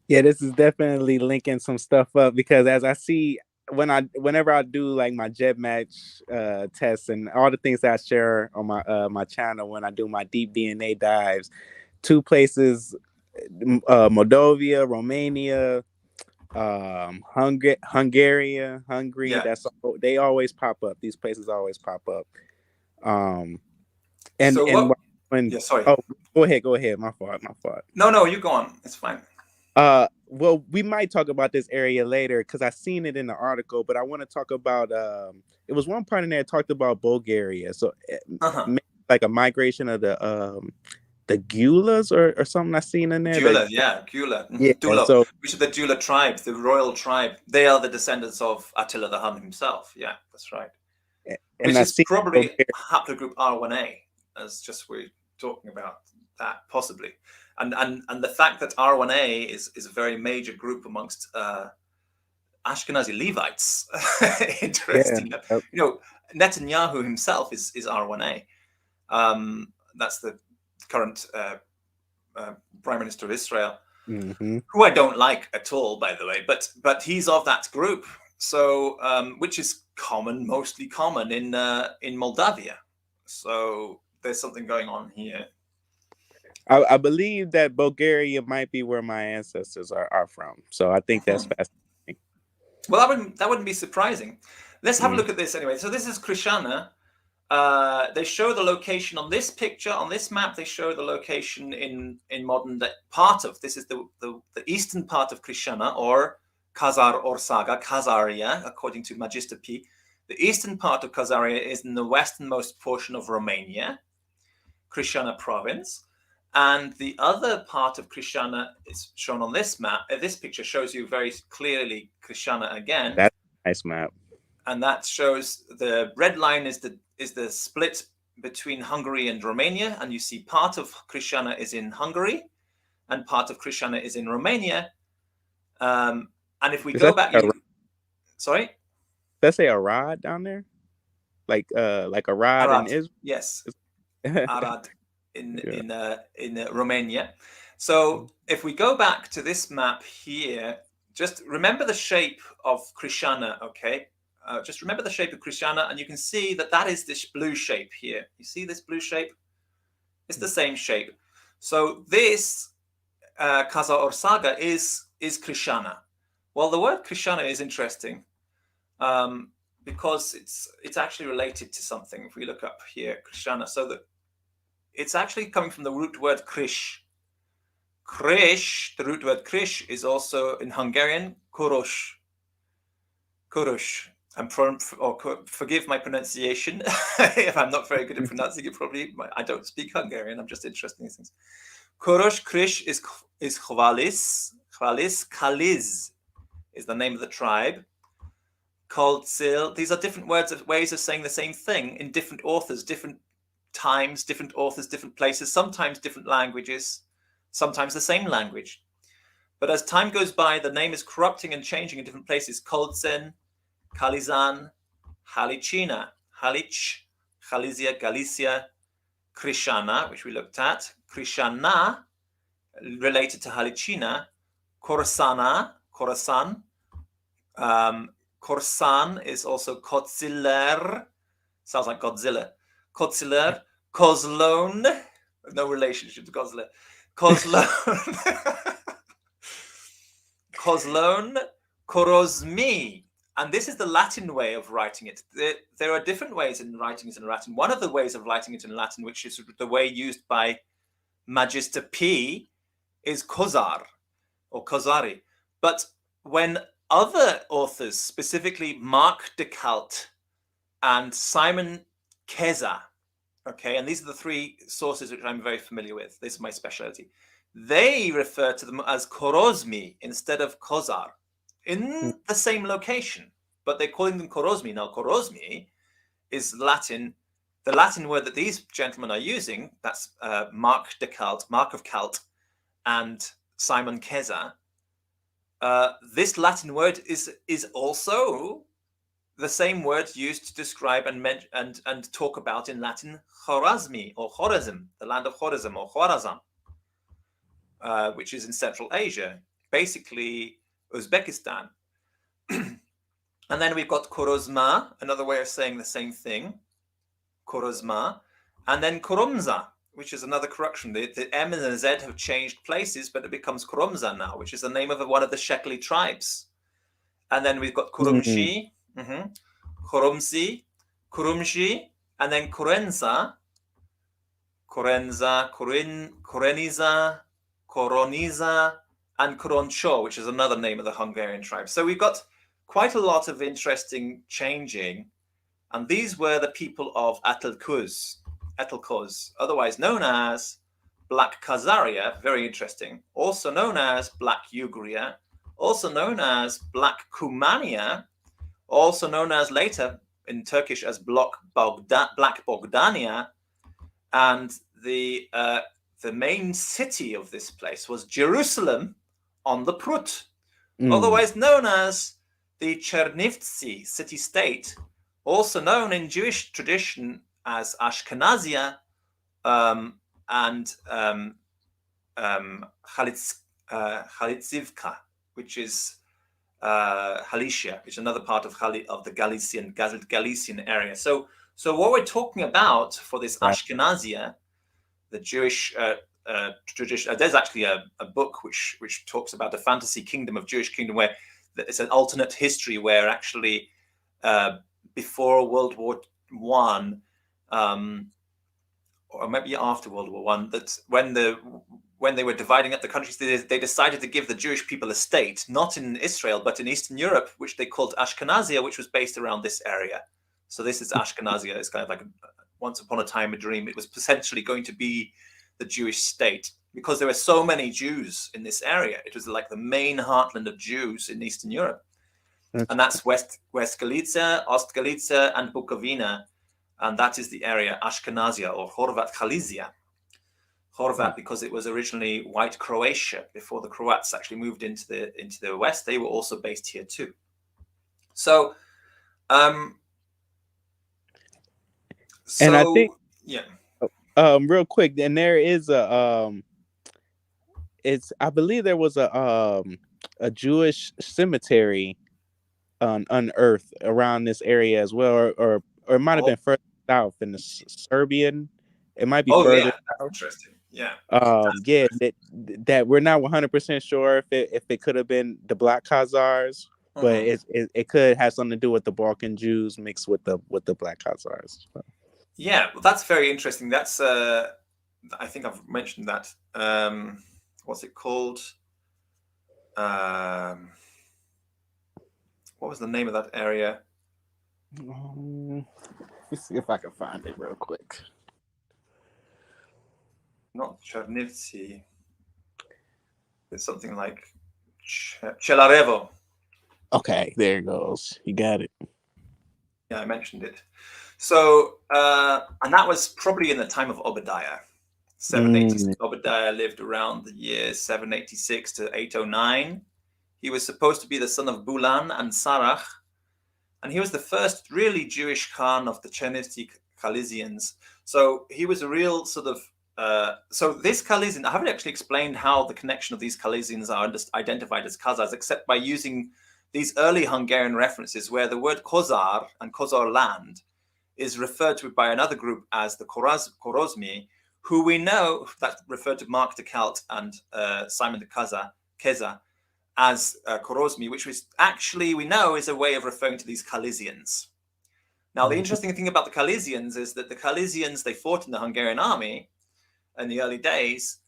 Yeah, this is definitely linking some stuff up, because as I see whenever I do like my jet match tests and all the things that I share on my channel, when I do my deep DNA dives, two places, Moldova, Romania, Hungary. Yeah. That's they always pop up. These places always pop up. And So and what, when yeah, sorry. Oh, go ahead. My fault. No, you go on. It's fine. Well, we might talk about this area later, because I seen it in the article, but I want to talk about it was one part in there that talked about Bulgaria. So like a migration of the Gulas or something I seen in there. Dula, yeah, Gula. Yeah, Dula, so which is the Dula tribe, the royal tribe. They are the descendants of Attila the Hun himself. Yeah, that's right. Which is probably haplogroup R1A, as just we're talking about that, possibly. And the fact that R1A is a very major group amongst Ashkenazi Levites. Interesting. Yeah. You know, Netanyahu himself is R1A. That's the current Prime Minister of Israel, who I don't like at all, by the way. But he's of that group. So which is mostly common in Moldavia. So there's something going on here. I believe that Bulgaria might be where my ancestors are from. So I think that's fascinating. Well, that wouldn't be surprising. Let's have a look at this anyway. So this is Krishana. They show the location on this picture, on this map. They show the location in modern part of this is the eastern part of Krishana, or Khazar or Saga, Khazaria, according to Magister P. The eastern part of Khazaria is in the westernmost portion of Romania, Krishana province. And the other part of Krishana is shown on this map. This picture shows you very clearly Krishana again. That's a nice map. And that shows the red line is the split between Hungary and Romania. And you see part of Krishana is in Hungary and part of Krishana is in Romania. And if we go back, sorry? Let's say Arad down there? Like Arad in Israel? Yes. Arad. In Romania. So if we go back to this map here, just remember the shape of Krishana, okay? Just remember the shape of Krishana, and you can see that is this blue shape here. You see this blue shape? It's the same shape. So this Khazar or Saga is Krishana. Well, the word Krishana is interesting because it's actually related to something. If we look up here, Krishana, so that it's actually coming from the root word krish. Krish, the root word krish, is also in Hungarian kurush. Kurush. Forgive my pronunciation if I'm not very good at pronouncing it. Probably I don't speak Hungarian. I'm just interested in these things. Kurush, krish is chvalis. Chvalis, kaliz is the name of the tribe. Kolzil. These are different ways of saying the same thing in different authors, different times, different authors, different places, sometimes different languages, sometimes the same language. But as time goes by, the name is corrupting and changing in different places. Kolzen, Kalizan, Halicina, Halich, Galizia, Galicia, Krishana, which we looked at, Krishana, related to Halicina, Khorasan. Khorasan is also Kotziller, sounds like Godzilla. Kotziller, Kozlone, no relationship to Kozler. Kozlone, Korozmi. And this is the Latin way of writing it. There are different ways in writing it in Latin. One of the ways of writing it in Latin, which is the way used by Magister P, is Khazar or Khazari. But when other authors, specifically Marc de Calt and Simon Keza, okay, and these are the three sources which I'm very familiar with. This is my specialty. They refer to them as Korozmi instead of Khazar in the same location, but they're calling them Korozmi. Now, Korozmi is Latin the Latin word that these gentlemen are using, that's Mark of Calt, and Simon Keza, this Latin word is also the same word used to describe and talk about in Latin Khorasmi or Khorazm, the land of Khorazm or Khwarazm, which is in Central Asia, basically Uzbekistan. And then we've got Korozma, another way of saying the same thing, Korozma, and then Koromza, which is another correction. The M and the Z have changed places, but it becomes Koromza now, which is the name of one of the Shekli tribes. And then we've got Kurumshi, Kurumsi, Kurumshi, and then Kurenza, Kureniza, Koroniza, and Koroncho, which is another name of the Hungarian tribe. So we've got quite a lot of interesting changing. And these were the people of Atalkuz, otherwise known as Black Khazaria, very interesting, also known as Black Ugria, also known as Black Kumania, also known as later in Turkish as Black Bogdania, and the main city of this place was Jerusalem on the Prut, otherwise known as the Chernivtsi city-state, also known in Jewish tradition as Ashkenazia and Chalitzivka, which is Galicia, which is another part of the Galician area. So what we're talking about for this Ashkenazia, the Jewish tradition, there's actually a book which talks about the fantasy kingdom of Jewish kingdom, where it's an alternate history where actually before World War One, or maybe after World War One, that when they were dividing up the countries, they decided to give the Jewish people a state, not in Israel, but in Eastern Europe, which they called Ashkenazia, which was based around this area. So this is Ashkenazia. It's kind of like once upon a time a dream. It was potentially going to be the Jewish state because there were so many Jews in this area. It was like the main heartland of Jews in Eastern Europe. And that's West Galicia, Ost Galicia, and Bukovina. And that is the area Ashkenazia or Horvat Galicia. Horvat, because it was originally white Croatia before the Croats actually moved into the West. They were also based here too. So, and I think, yeah. Real quick, and there is I believe there was a Jewish cemetery unearthed around this area as well, or it might have been further south in the Serbian. It might be further. Yeah, that's interesting. Yeah. That we're not 100% sure if it could have been the Black Khazars, but it could have something to do with the Balkan Jews mixed with the Black Khazars. Yeah, well, that's very interesting. That's I think I've mentioned that. What's it called? What was the name of that area? Let's see if I can find it real quick. Not Chernivtsi. It's something like Chelarevo. Okay, there it goes. You got it. Yeah, I mentioned it. So, and that was probably in the time of Obadiah. 786. Obadiah lived around the year 786 to 809. He was supposed to be the son of Bulan and Sarach, and he was the first really Jewish Khan of the Chernivtsi Khalisians. So he was a real sort of so this Khalisian, I haven't actually explained how the connection of these Khalisians are identified as Khazars, except by using these early Hungarian references where the word Khazar and Khazar land is referred to by another group as the Khorozmi, who we know that referred to Mark the Celt and Simon the Keza as Khorozmi, which was actually, we know, is a way of referring to these Khalisians. Now, the interesting thing about the Khalisians is that the Khalisians, they fought in the Hungarian army in the early days,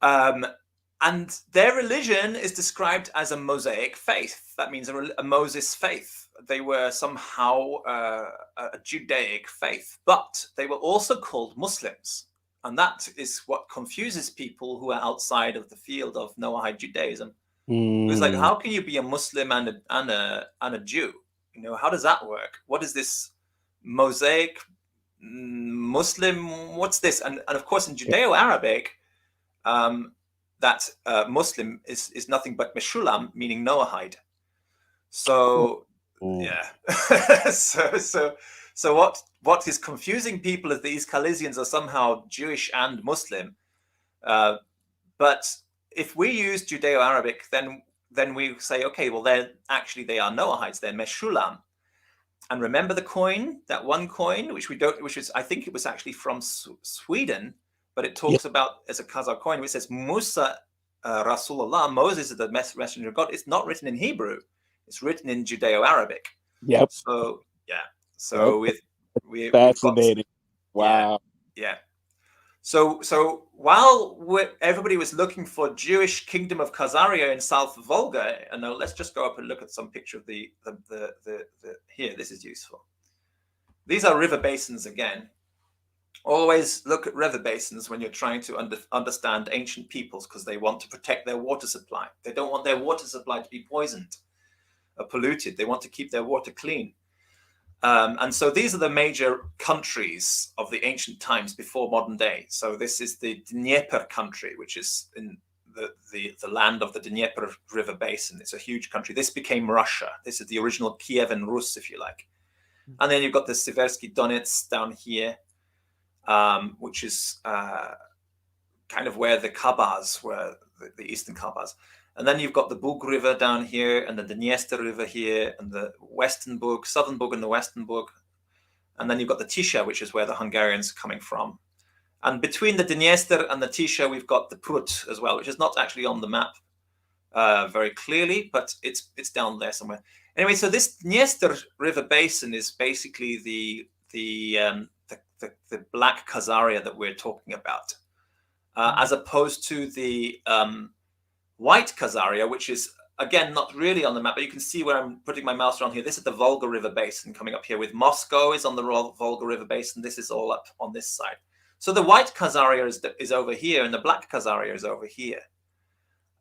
and their religion is described as a Mosaic faith. That means a Moses faith. They were somehow a Judaic faith, but they were also called Muslims. And that is what confuses people who are outside of the field of Noahide Judaism. It's like, how can you be a Muslim and a Jew? You know, how does that work? What is this Mosaic Muslim, what's this? And of course, in Judeo-Arabic, that Muslim is nothing but Meshulam, meaning Noahide. So yeah, so what is confusing people is these Khalisians are somehow Jewish and Muslim, but if we use Judeo-Arabic, then we say, okay, well, they are Noahides, they're Meshulam. And remember the coin, that one coin, which is, I think it was actually from Sweden, but it talks about as a Khazar coin, which says Musa Rasulullah, Moses is the messenger of God. It's not written in Hebrew, it's written in Judeo-Arabic. Yep. So yeah. So we fascinating. Wow. Yeah. So while everybody was looking for Jewish kingdom of Khazaria in South Volga, and now let's just go up and look at some picture of the here. This is useful. These are river basins again. Always look at river basins when you're trying to understand ancient peoples, because they want to protect their water supply. They don't want their water supply to be poisoned or polluted. They want to keep their water clean. And so these are the major countries of the ancient times before modern day. So this is the Dnieper country, which is in the land of the Dnieper River Basin. It's a huge country. This became Russia. This is the original Kievan Rus, if you like. And then you've got the Seversky Donets down here, which is kind of where the Khazars were, the Eastern Khazars. And then you've got the Bug River down here, and the Dniester River here, and the Western Bug, Southern Bug and the Western Bug. And then you've got the Tisza, which is where the Hungarians are coming from. And between the Dniester and the Tisza, we've got the Prut as well, which is not actually on the map very clearly, but it's down there somewhere. Anyway, so this Dniester River Basin is basically the Black Khazaria that we're talking about, as opposed to the White Khazaria, which is, again, not really on the map, but you can see where I'm putting my mouse around here. This is the Volga River Basin coming up here, with Moscow is on the Volga River Basin. This is all up on this side. So the White Khazaria is over here, and the Black Khazaria is over here.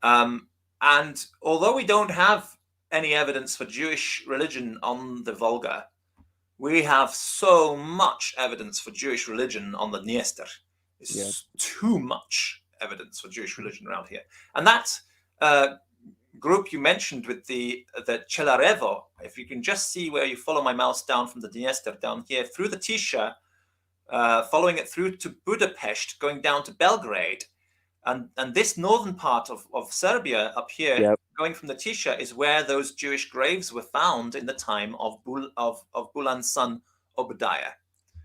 And although we don't have any evidence for Jewish religion on the Volga, we have so much evidence for Jewish religion on the Dniester. It's too much evidence for Jewish religion around here. And that group you mentioned with the Chelarevo, if you can just see where you follow my mouse down from the Dniester down here through the Tisza, following it through to Budapest, going down to Belgrade, and this northern part of Serbia up here, going from the Tisza, is where those Jewish graves were found in the time of Bulan's son Obadiah.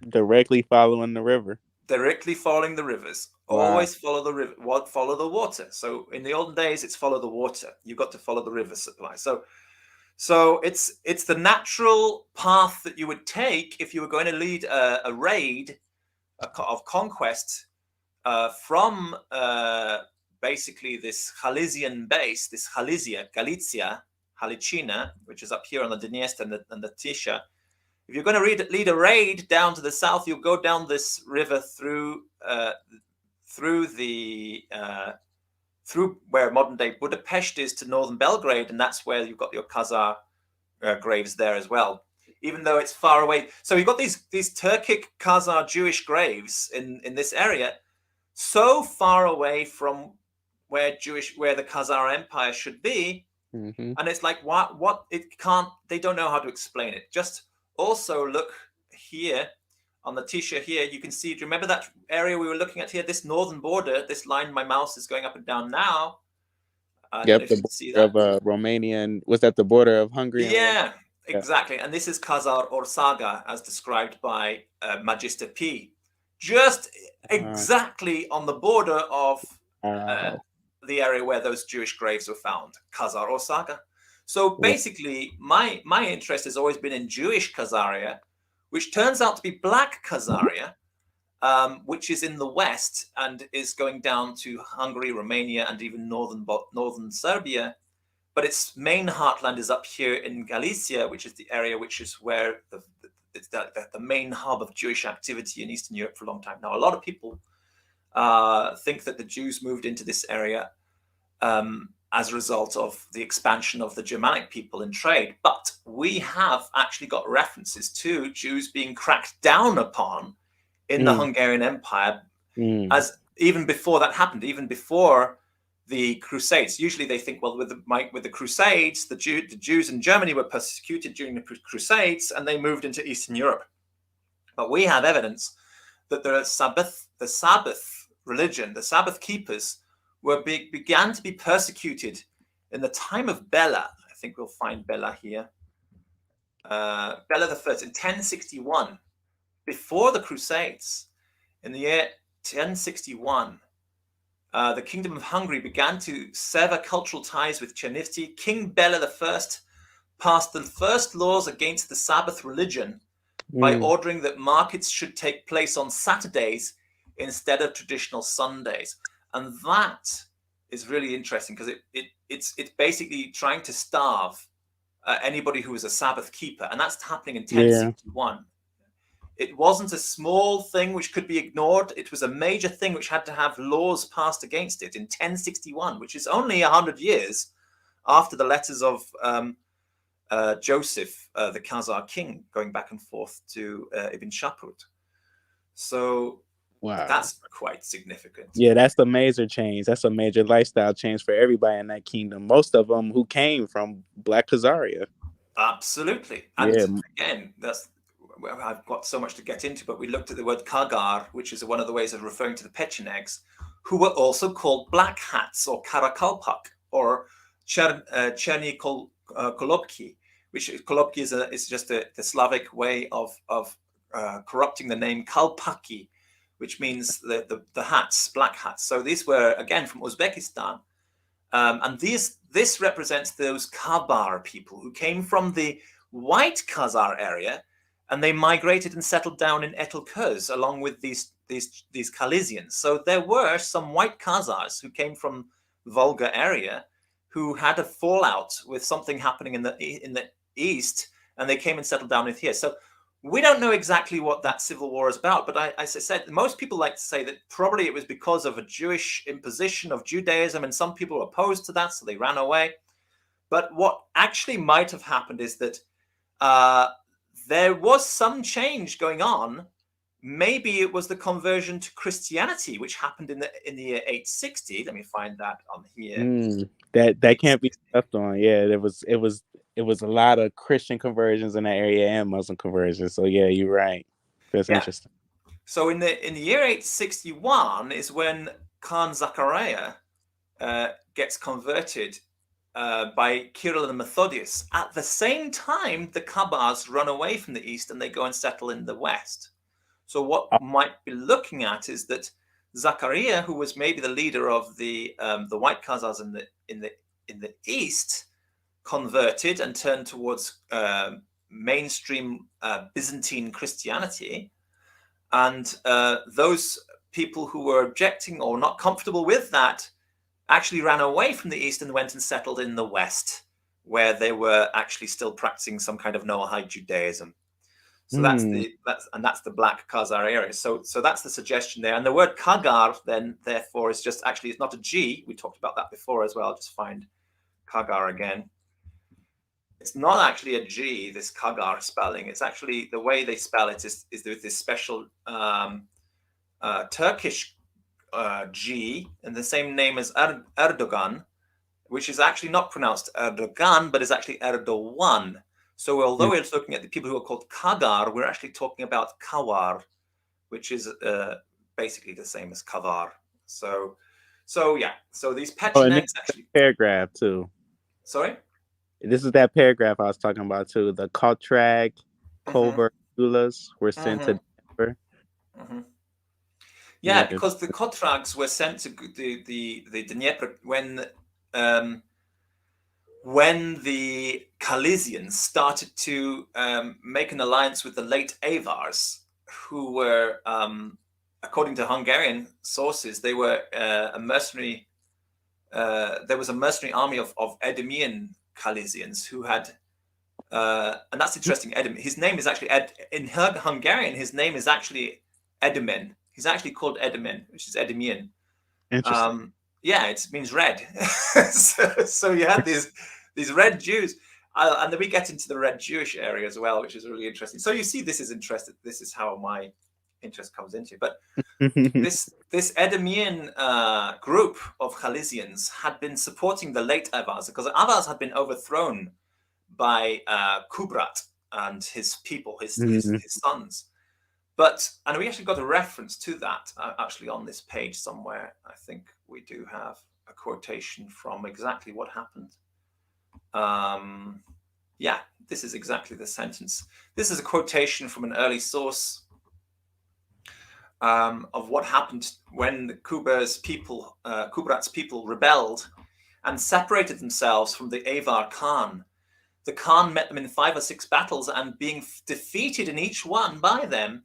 Directly following the river. Directly following the rivers. Wow. Always follow the river, follow the water. So in the olden days, it's follow the water. You've got to follow the river supply. So it's the natural path that you would take if you were going to lead a raid of conquest from basically this Khalisian base, this Galicia, Halicina, which is up here on the Dniester and the Tisza. If you're going to lead a raid down to the south, you'll go down this river through where modern day Budapest is to northern Belgrade, and that's where you've got your Khazar graves there as well, even though it's far away. So you've got these Turkic Khazar Jewish graves in this area, so far away from where the Khazar Empire should be, and it's like what it can't. They don't know how to explain it. Just also look here on the Tisza here. You can see. Do you remember that area we were looking at here? This northern border. This line my mouse is going up and down now. Yep, the border of Romania, and was that the border of Hungary? Yeah, exactly. And this is Khazar Orsaga, as described by Magister P. Just exactly on the border of the area where those Jewish graves were found, Khazar Orsaga. So basically, my interest has always been in Jewish Khazaria, which turns out to be Black Khazaria, which is in the west and is going down to Hungary, Romania, and even northern Serbia. But its main heartland is up here in Galicia, which is the area which is where the main hub of Jewish activity in Eastern Europe for a long time. Now, a lot of people think that the Jews moved into this area as a result of the expansion of the Germanic people in trade. But we have actually got references to Jews being cracked down upon in the Hungarian Empire, as even before that happened, even before the Crusades. Usually they think, well, with the Crusades, the Jews in Germany were persecuted during the Crusades, and they moved into Eastern Europe. But we have evidence that the Sabbath religion, the Sabbath keepers, began to be persecuted in the time of Bela. I think we'll find Bela here. Bela I in 1061, before the Crusades. In the year 1061, the Kingdom of Hungary began to sever cultural ties with Chernivtsi. King Bela I passed the first laws against the Sabbath religion by ordering that markets should take place on Saturdays instead of traditional Sundays. And that is really interesting because it's basically trying to starve anybody who was a Sabbath keeper. And that's happening in 1061. Yeah. It wasn't a small thing which could be ignored. It was a major thing which had to have laws passed against it in 1061, which is only 100 years after the letters of Joseph, the Khazar king, going back and forth to Ibn Shaprut. So that's quite significant. Yeah, that's a major change. That's a major lifestyle change for everybody in that kingdom. Most of them who came from Black Khazaria. Absolutely. And again, I've got so much to get into, but we looked at the word Khagar, which is one of the ways of referring to the Pechenegs, who were also called Black Hats or Kara-Kalpak or Cherny Kolobki, which Kolobki is just the Slavic way of corrupting the name Kalpaki, which means the hats, black hats. So these were, again, from Uzbekistan. And this represents those Kabar people who came from the White Khazar area, and they migrated and settled down in Etel-Kurs along with these Khalisians. So there were some White Khazars who came from the Volga area who had a fallout with something happening in the east, and they came and settled down in here. So we don't know exactly what that civil war is about, but as I said, most people like to say that probably it was because of a Jewish imposition of Judaism, and some people were opposed to that, so they ran away. But what actually might have happened is that there was some change going on. Maybe it was the conversion to Christianity, which happened in the year 860. Let me find that on here. That can't be left on. Yeah, it was a lot of Christian conversions in that area and Muslim conversions. So yeah, you're right. That's interesting. So in the year 861 is when Khan Zachariah gets converted by Kirill and Methodius. At the same time, the Kabars run away from the east and they go and settle in the west. So what might be looking at is that Zachariah, who was maybe the leader of the White Khazars in the east, converted and turned towards mainstream Byzantine Christianity, and those people who were objecting or not comfortable with that actually ran away from the east and went and settled in the west, where they were actually still practicing some kind of Noahide Judaism. So that's the Black Khazar area. So that's the suggestion there. And the word Khagar then, therefore, is just actually, it's not a G. We talked about that before as well. I'll just find Khagar again. It's not actually a G, this Khagar spelling. It's actually, the way they spell it is with this special Turkish G, and the same name as Erdogan, which is actually not pronounced Erdogan, but is actually Erdogan. So although we're looking at the people who are called Khagar, we're actually talking about Kawar, which is basically the same as Kavar. So yeah. So these Pechenegs actually paragraph too. Sorry? This is that paragraph I was talking about too. The Kotrag, covert Dulas were sent to Denver. Yeah, because the Kotrags were sent to the Dnieper when the Khalisians started to make an alliance with the late Avars, who were, according to Hungarian sources, they were a mercenary. There was a mercenary army of Edomian Khalisians who had, and that's interesting. His name is actually in Hungarian. His name is actually Edomen. He's actually called Edomen, which is Edomian. Interesting. Yeah, it means red. so you had these red Jews, and then we get into the red Jewish area as well, which is really interesting. So you see, this is interesting. This is how my interest comes into. But this Edomian group of Khalizians had been supporting the late Avars, because the Avars had been overthrown by Kubrat and his people, his sons. And we actually got a reference to that actually on this page somewhere. I think we do have a quotation from exactly what happened. Yeah, this is exactly the sentence. This is a quotation from an early source of what happened when the Kubrat's people rebelled and separated themselves from the Avar Khan. The Khan met them in 5 or 6 battles, and being defeated in each one by them,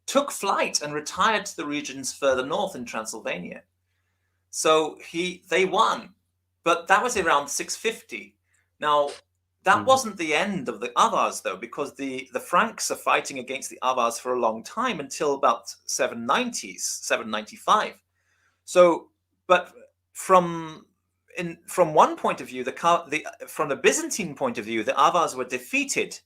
took flight and retired to the regions further north in Transylvania. So they won, but that was around 650. Now, that wasn't the end of the Avars, though, because the Franks are fighting against the Avars for a long time, until about 795. So, but from one point of view, from the Byzantine point of view, the Avars were defeated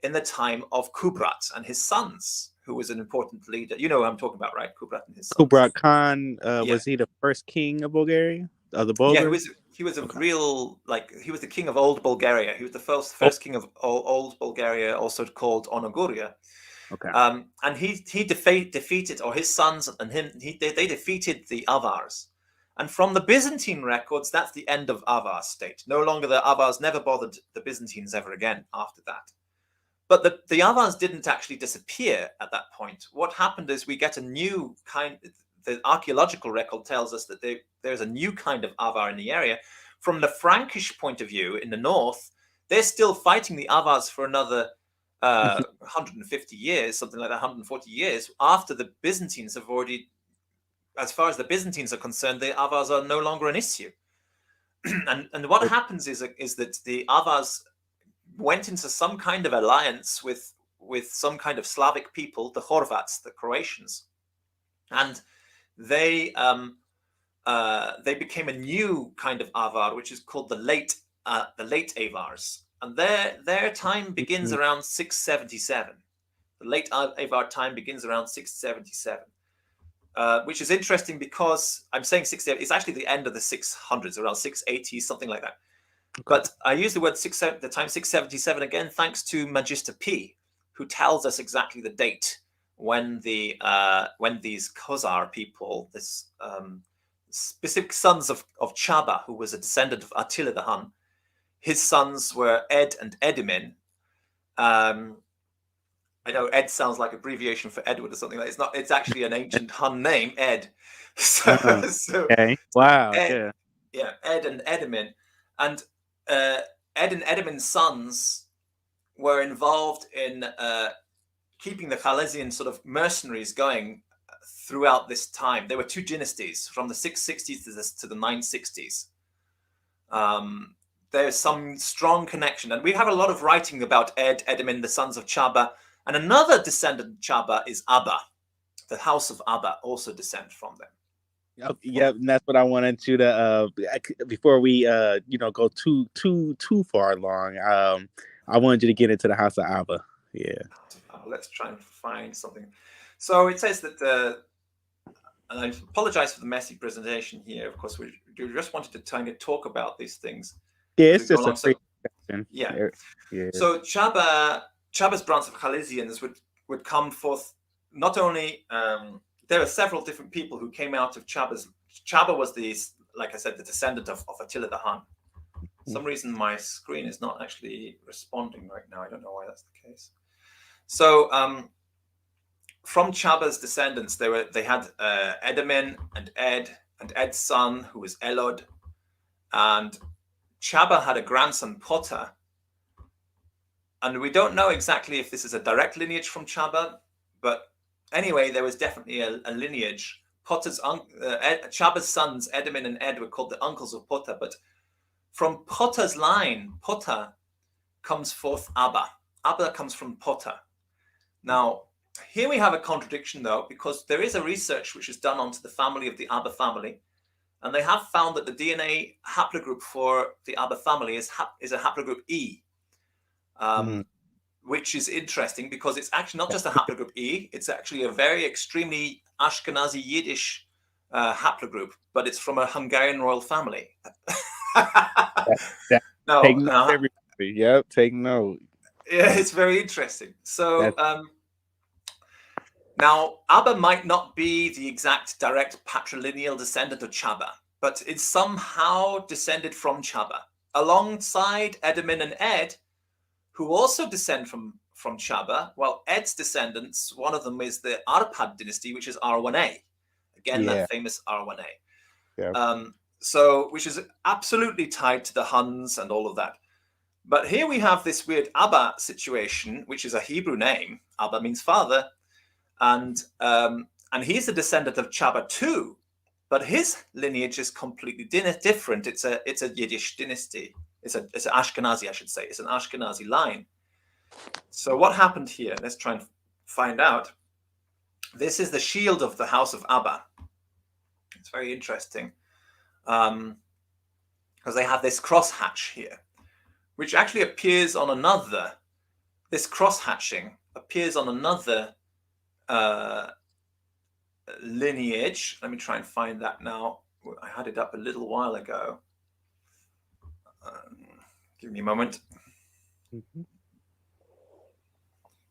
in the time of Kubrat and his sons, who was an important leader. You know who I'm talking about, right? Kubrat and his sons. Kubrat Khan, was he the first king of Bulgaria? Of the Bulgars? Yeah, he was a real, he was the king of Old Bulgaria. He was the first king of Old Bulgaria, also called Onoguria. Okay. And he defeated, or his sons and him, they defeated the Avars. And from the Byzantine records, that's the end of Avar state. No longer the Avars never bothered the Byzantines ever again after that. But the Avars didn't actually disappear at that point. What happened is we get a new kind. The archaeological record tells us that there's a new kind of Avar in the area. From the Frankish point of view, in the north, they're still fighting the Avars for another 150 years, something like that, 140 years, after the Byzantines have already, as far as the Byzantines are concerned, the Avars are no longer an issue. and what happens is that the Avars went into some kind of alliance with some kind of Slavic people, the Horvats, the Croatians, and they became a new kind of Avar, which is called the late Avars, and their time begins around 677. The late Avar time begins around 677, which is interesting because I'm saying 670. It's actually the end of the 600s, around 680, something like that. But I use the word the time 677 again, thanks to Magister P, who tells us exactly the date when these Khazar people, this specific sons of Chaba, who was a descendant of Attila the Hun, his sons were Ed and Edimin. I know Ed sounds like abbreviation for Edward or something like that. It's not. It's actually an ancient Hun name, Ed. So okay. Wow. Ed, yeah, Ed and Edimin, and Ed and Edimin's sons were involved in keeping the Khalizian sort of mercenaries going throughout this time. There were 2 dynasties from the 660s to the 960s. There's some strong connection, and we have a lot of writing about Edimin, the sons of Chaba, and another descendant of Chaba is Abba. The house of Abba also descend from them. Yep, and that's what I wanted you to before we go too far along. I wanted you to get into the house of Abba. Yeah. Let's try and find something. So it says that and I apologize for the messy presentation here. Of course, we just wanted to kind of talk about these things. Yeah, it's just a free section. Yeah. So Chaba's branch of Khalizians would come forth. Not only there are several different people who came out of Chaba's. Chaba was like I said, the descendant of Attila the Hun. For some reason my screen is not actually responding right now. I don't know why that's the case. So from Chaba's descendants, they had Edimin and Ed's son, who was Elod, and Chaba had a grandson, Potter. And we don't know exactly if this is a direct lineage from Chaba, but anyway, there was definitely a lineage. Chaba's sons, Edimin and Ed, were called the uncles of Potter, but from Potter's line, Potter comes forth Abba. Abba comes from Potter. Now, here we have a contradiction, though, because there is a research which is done onto the family of the Abba family, and they have found that the DNA haplogroup for the Abba family is a haplogroup E. which is interesting because it's actually not just a haplogroup E, it's actually a very extremely Ashkenazi Yiddish haplogroup, but it's from a Hungarian royal family. No, take note, everybody. Yep, take note. Yeah, it's very interesting. So now Abba might not be the exact direct patrilineal descendant of Chaba, but it's somehow descended from Chaba, alongside Edamin and Ed, who also descend from Chaba. Well, Ed's descendants, one of them is the Arpad dynasty, which is R1A. Again, that famous R1A. Yeah. So, which is absolutely tied to the Huns and all of that. But here we have this weird Abba situation, which is a Hebrew name. Abba means father. And he's a descendant of Chaba too. But his lineage is completely different. It's a Yiddish dynasty. It's an Ashkenazi, I should say. It's an Ashkenazi line. So what happened here? Let's try and find out. This is the shield of the house of Abba. It's very interesting because they have this crosshatch here, which actually appears on another. This crosshatching appears on another lineage. Let me try and find that now. I had it up a little while ago. Give me a moment.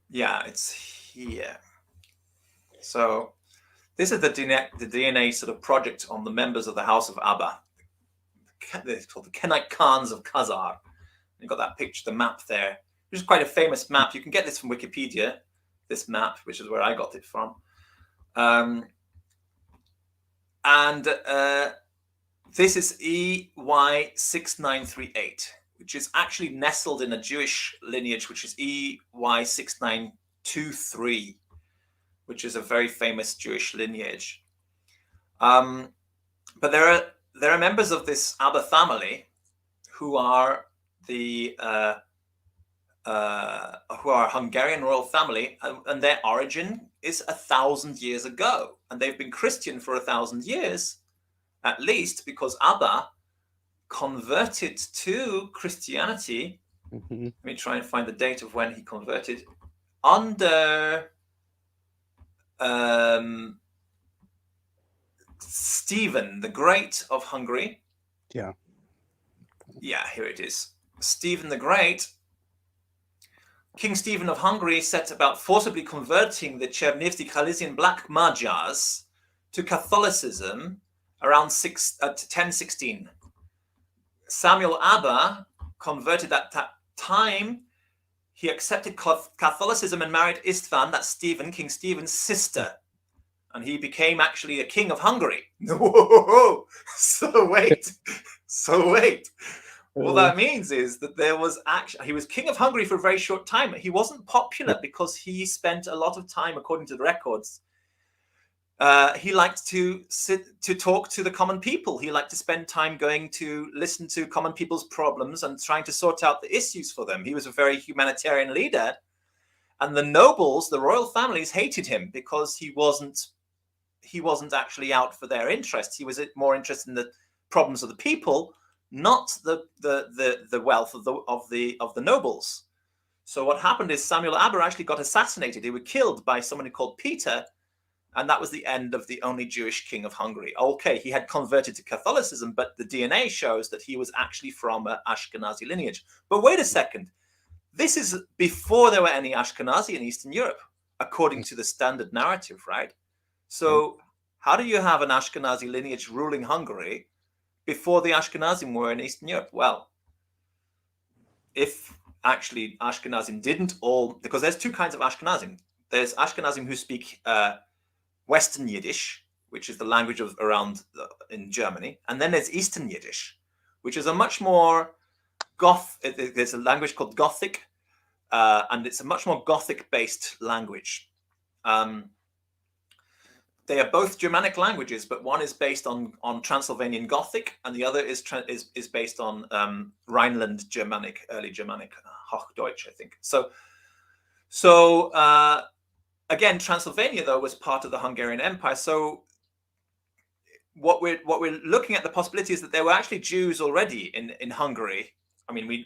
Yeah, it's here. So this is the DNA sort of project on the members of the House of Abba. It's called the Kenite Khans of Khazar. You've got that picture, the map there, which is quite a famous map. You can get this from Wikipedia, this map, which is where I got it from. This is EY6938, which is actually nestled in a Jewish lineage, which is EY6923, which is a very famous Jewish lineage. But there are members of this Abba family who are the Hungarian royal family, and their origin is 1,000 years ago, and they've been Christian for 1,000 years, at least, because Abba converted to Christianity. Let me try and find the date of when he converted. Under Stephen the Great of Hungary. Yeah, here it is. Stephen the Great. King Stephen of Hungary set about forcibly converting the Chernivtsi Khalisian Black Khazars to Catholicism around 1016. Samuel Abba converted at that time. He accepted Catholicism and married Istvan, that's Stephen, King Stephen's sister. And he became actually a king of Hungary. Whoa! So wait. What that means is that he was king of Hungary for a very short time. He wasn't popular because he spent a lot of time, according to the records. He liked to talk to the common people. He liked to spend time going to listen to common people's problems and trying to sort out the issues for them. He was a very humanitarian leader. And the nobles, the royal families, hated him because he wasn't actually out for their interests. He was more interested in the problems of the people, not the wealth of the nobles. So what happened is Samuel Abba actually got assassinated. He was killed by someone called Peter, and that was the end of the only Jewish king of Hungary. Okay, he had converted to Catholicism, but the DNA shows that he was actually from an Ashkenazi lineage. But wait a second. This is before there were any Ashkenazi in Eastern Europe, according to the standard narrative, right? So how do you have an Ashkenazi lineage ruling Hungary before the Ashkenazim were in Eastern Europe? Well, if actually Ashkenazim didn't all, because there's two kinds of Ashkenazim. There's Ashkenazim who speak Western Yiddish, which is the language of around in Germany, and then there's Eastern Yiddish, which is a much more there's a language called Gothic, and it's a much more Gothic-based language. They are both Germanic languages, but one is based on Transylvanian Gothic, and the other is based on Rhineland Germanic, early Germanic, Hochdeutsch, I think. So again, Transylvania though was part of the Hungarian Empire. So what we're looking at, the possibility is that there were actually Jews already in Hungary I mean,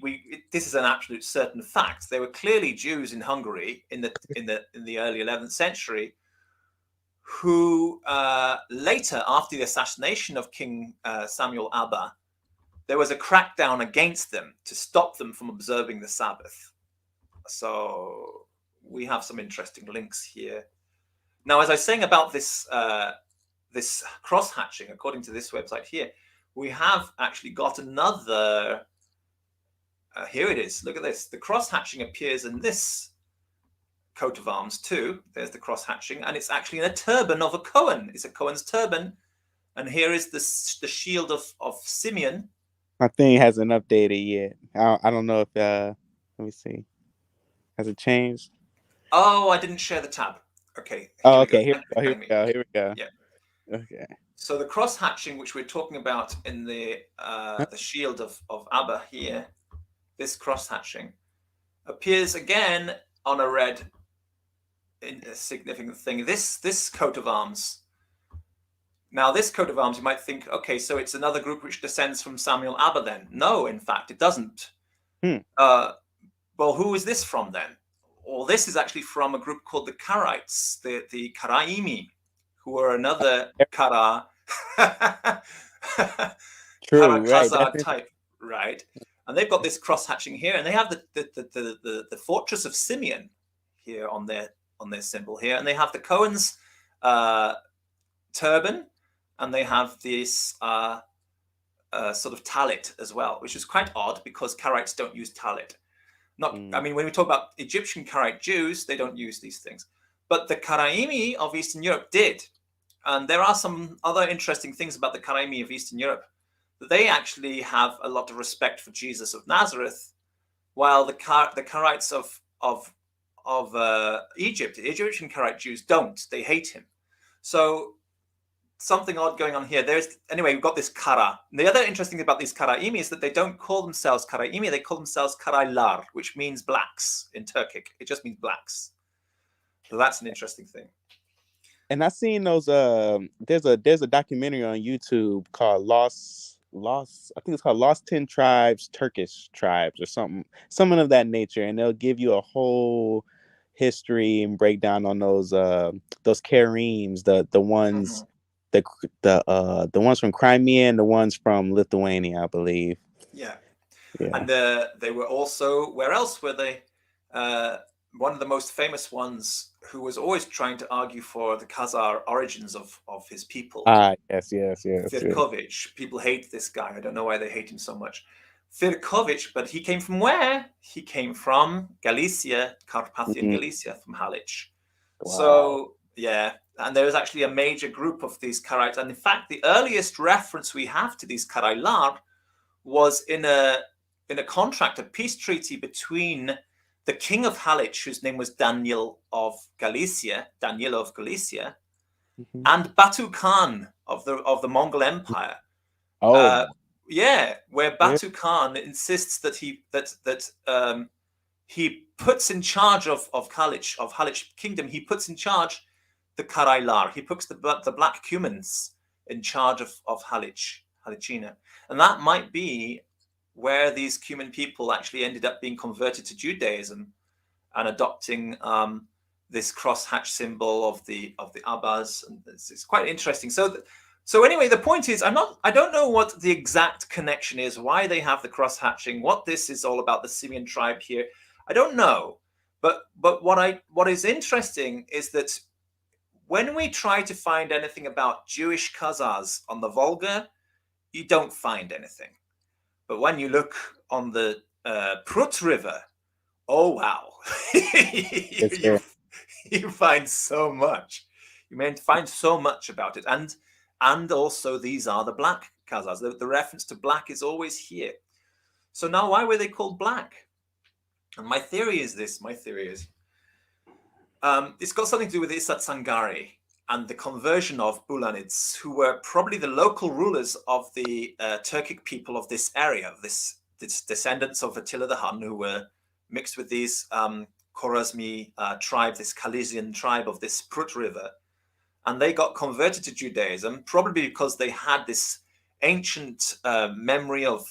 this is an absolute certain fact. There were clearly Jews in Hungary in the early 11th century who later, after the assassination of King Samuel Abba, there was a crackdown against them to stop them from observing the Sabbath. So we have some interesting links here. Now, as I was saying about this this cross-hatching, according to this website here, we have actually got another. Here it is. Look at this. The cross-hatching appears in this coat of arms too. There's the cross-hatching, and it's actually in a turban of a Cohen. It's a Cohen's turban, and here is the shield of Simeon. My thing hasn't updated yet. I don't know if let me see. Has it changed? Oh, I didn't share the tab. Okay. Oh, okay. Here we go. Yeah. Okay. So the cross-hatching, which we're talking about in the shield of Abba here, this cross-hatching appears again on a red significant thing. This coat of arms. Now, this coat of arms, you might think, okay, so it's another group which descends from Samuel Abba then. No, in fact, it doesn't. Well, who is this from then? Well, this is actually from a group called the Karaites, the Karaimi, who are another Kara Kara-Khazar type, right? And they've got this cross-hatching here, and they have the fortress of Simeon here on their symbol here, and they have the Cohen's turban, and they have this sort of talit as well, which is quite odd because Karaites don't use talit. I mean, when we talk about Egyptian Karaite Jews, they don't use these things, but the Karaimi of Eastern Europe did. And there are some other interesting things about the Karaimi of Eastern Europe, that they actually have a lot of respect for Jesus of Nazareth, while the Karaites of Egypt, the Egyptian Karaite Jews, don't. They hate him. So something odd going on here. Anyway, we've got this Kara. And the other interesting thing about these Karaimi is that they don't call themselves Karaimi, they call themselves Karaylar, which means blacks in Turkic. It just means blacks. So that's an interesting thing. And I seen those. There's a documentary on YouTube called Lost. I think it's called Lost 10 Tribes, Turkish Tribes, or something of that nature, and they'll give you a whole history and breakdown on those Karims, the ones, the ones from Crimea and the ones from Lithuania, I believe. Yeah. And they were also, where else were they? One of the most famous ones, who was always trying to argue for the Khazar origins of his people. Yes. Firkovich. People hate this guy. I don't know why they hate him so much. Firkovich, but he came from where? He came from Galicia, Carpathian Galicia, from Halic. Wow. So, yeah. And there was actually a major group of these Karaites. And in fact, the earliest reference we have to these Karaylar was in a contract, a peace treaty between the king of Halic, whose name was Daniel of Galicia, and Batu Khan of the Mongol Empire. Where Batu Khan insists that he puts in charge of Halic kingdom. He puts in charge the Karaylar. He puts the black Cumans in charge of Halicina, and that might be where these Cuman people actually ended up being converted to Judaism and adopting this cross-hatch symbol of the Abbas. And it's quite interesting. So anyway, the point is, I don't know what the exact connection is, why they have the cross-hatching, what this is all about, the Simeon tribe here. I don't know. But what is interesting is that when we try to find anything about Jewish Khazars on the Volga, you don't find anything. But when you look on the Prut River, oh wow, you find so much. You may find so much about it, and also these are the Black Khazars. The reference to black is always here. So now, why were they called black? And my theory is this. It's got something to do with Isat Sangari and the conversion of Bulanids, who were probably the local rulers of the Turkic people of this area, this descendants of Attila the Hun, who were mixed with these Khwarezmi tribe, this Khalisian tribe of this Prut River. And they got converted to Judaism, probably because they had this ancient memory of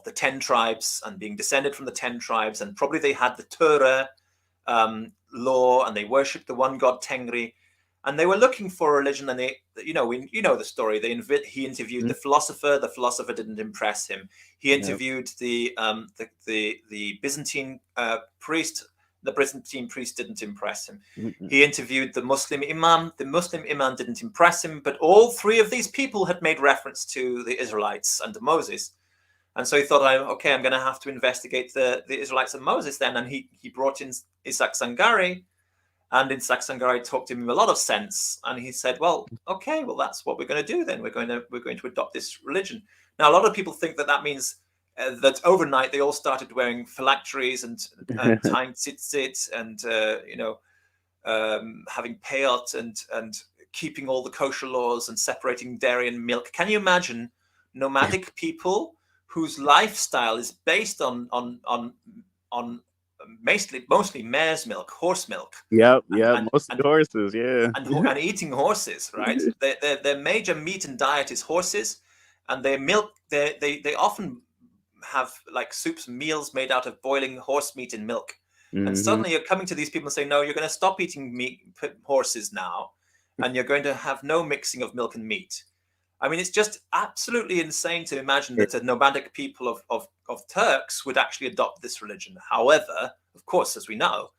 the 10 tribes and being descended from the 10 tribes, and probably they had the Torah law, and they worshipped the one God Tengri, and they were looking for a religion. And they, you know the story. He interviewed the philosopher. The philosopher didn't impress him. He interviewed the Byzantine priest. The Byzantine priest didn't impress him. He interviewed the Muslim imam. The Muslim imam didn't impress him. But all three of these people had made reference to the Israelites and Moses. And so he thought, okay, I'm going to have to investigate the Israelites and Moses then. And he brought in Istakhri, and Istakhri talked to him with a lot of sense. And he said, well, okay, well, that's what we're going to do then. We're going to adopt this religion. Now, a lot of people think that means that overnight they all started wearing phylacteries and tying tzitzit and having payot and keeping all the kosher laws and separating dairy and milk. Can you imagine nomadic people whose lifestyle is based on mostly mare's milk, horse milk? Mostly horses, and eating horses, right? Their major meat and diet is horses, and their milk. They often have like soups, meals made out of boiling horse meat and milk. And suddenly you're coming to these people and saying, no, you're going to stop eating horses now, and you're going to have no mixing of milk and meat. I mean, it's just absolutely insane to imagine that a nomadic people of Turks would actually adopt this religion. However, of course, as we know,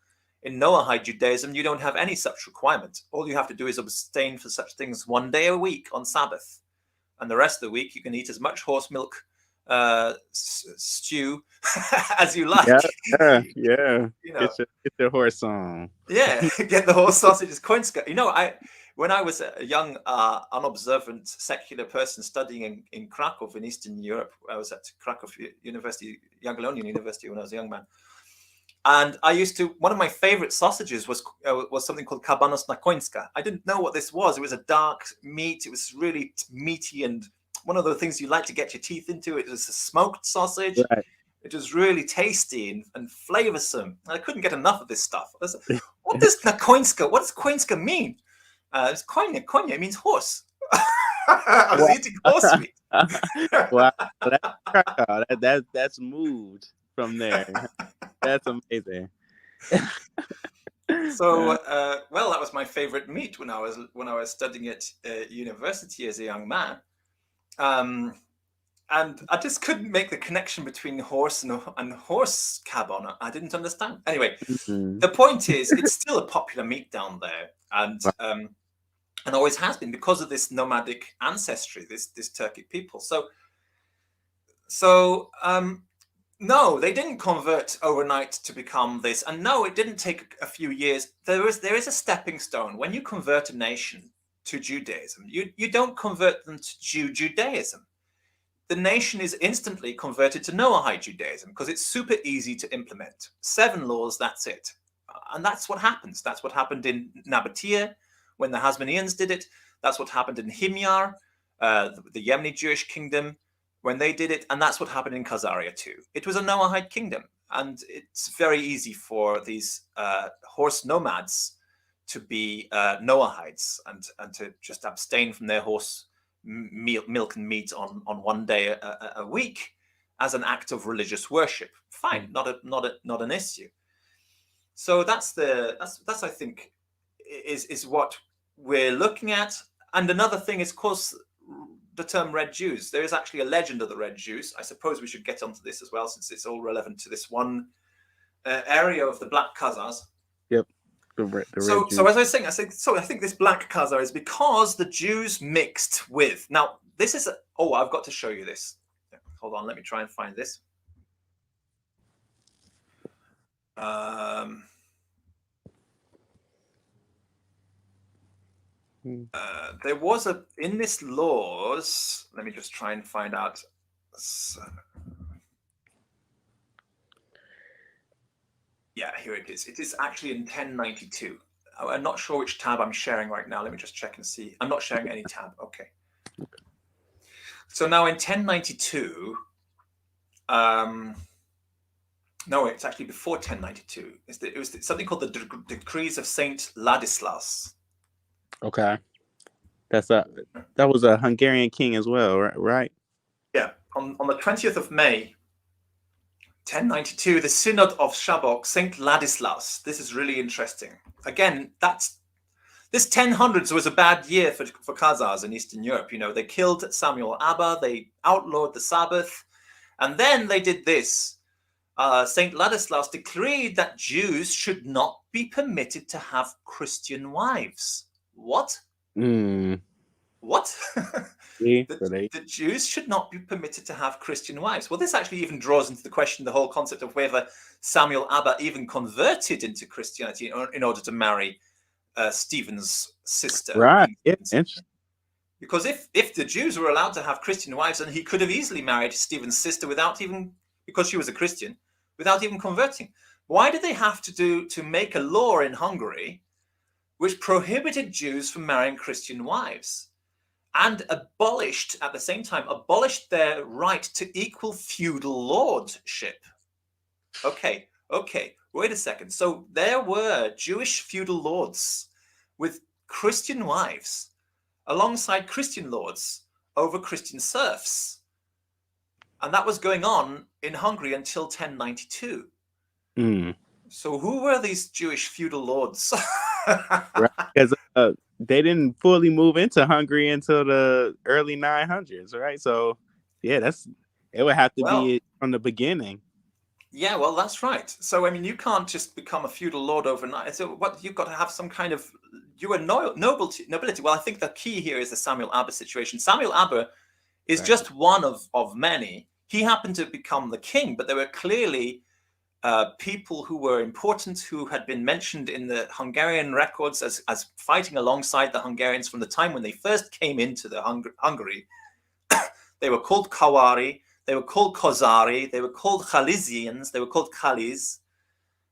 in Noahide Judaism, you don't have any such requirement. All you have to do is abstain for such things 1 day a week on Sabbath. And the rest of the week, you can eat as much horse milk stew as you like. Get your horse on. Get the horse sausages. When I was a young unobservant secular person studying in Krakow in Eastern Europe, I was at Krakow University, Jagiellonian University, when I was a young man, and one of my favorite sausages was something called kabanos na końska. I didn't know what this was. It was a dark meat. It was really meaty, and one of the things you like to get your teeth into. It was a smoked sausage. Right. It was really tasty and flavorsome. I couldn't get enough of this stuff. What does na końska? What does końska mean? It's konia. Konia, it means horse. I was eating horse meat. Wow, that's moved from there. That's amazing. So, well, that was my favorite meat when I was studying at university as a young man, and I just couldn't make the connection between horse and horse kabon. I didn't understand. Anyway, the point is, it's still a popular meat down there, and always has been because of this nomadic ancestry, this Turkic people. So. No, they didn't convert overnight to become this. And no, it didn't take a few years. There is a stepping stone. When you convert a nation to Judaism, you don't convert them to Judaism. The nation is instantly converted to Noahide Judaism because it's super easy to implement. 7 laws, that's it. And that's what happens. That's what happened in Nabatea when the Hasmoneans did it. That's what happened in Himyar, the Yemeni Jewish kingdom, when they did it, and that's what happened in Khazaria too. It was a Noahide kingdom, and it's very easy for these horse nomads to be Noahides and to just abstain from their horse milk and meat on 1 day a week as an act of religious worship. Fine, not an issue. So that's I think is what we're looking at. And another thing is, of course, the term Red Jews. There is actually a legend of the Red Jews. I suppose we should get onto this as well, since it's all relevant to this one area of the Black Khazars. Yep. So as I was saying, I think this Black Khazar is because the Jews mixed with. Now, this is I've got to show you this. Hold on, let me try and find this. There was in this laws. Let me just try and find out. Yeah, here it is. It is actually in 1092. I'm not sure which tab I'm sharing right now. Let me just check and see. I'm not sharing any tab. Okay. So now in 1092, no, it's actually before 1092. It was something called the Decrees of Saint Ladislas. Okay. That was a Hungarian king as well, right? Yeah, on the 20th of May, 1092, the Synod of Szabok, St. Ladislaus. This is really interesting. Again, this 1000s was a bad year for Khazars in Eastern Europe. You know, they killed Samuel Abba, they outlawed the Sabbath, and then they did this. St. Ladislaus decreed that Jews should not be permitted to have Christian wives. What? What? The Jews should not be permitted to have Christian wives. Well, this actually even draws into the question the whole concept of whether Samuel Abba even converted into Christianity in order to marry Stephen's sister. Right. Interesting. Because if the Jews were allowed to have Christian wives, then he could have easily married Stephen's sister without even, because she was a Christian, without even converting. Why did they have to make a law in Hungary which prohibited Jews from marrying Christian wives and abolished, at the same time, their right to equal feudal lordship? Okay, wait a second. So there were Jewish feudal lords with Christian wives alongside Christian lords over Christian serfs. And that was going on in Hungary until 1092. So who were these Jewish feudal lords? Right, because they didn't fully move into Hungary until the early 900s, right? So, yeah, it would have to be from the beginning. Yeah, well, that's right. So, I mean, you can't just become a feudal lord overnight. So, you've got to have some kind of nobility. Well, I think the key here is the Samuel Abba situation. Samuel Abba is just one of many. He happened to become the king, but there were clearly people who were important, who had been mentioned in the Hungarian records as fighting alongside the Hungarians from the time when they first came into the Hungary. They were called Kawari, they were called Khazari, they were called Khalizians, they were called Khalis,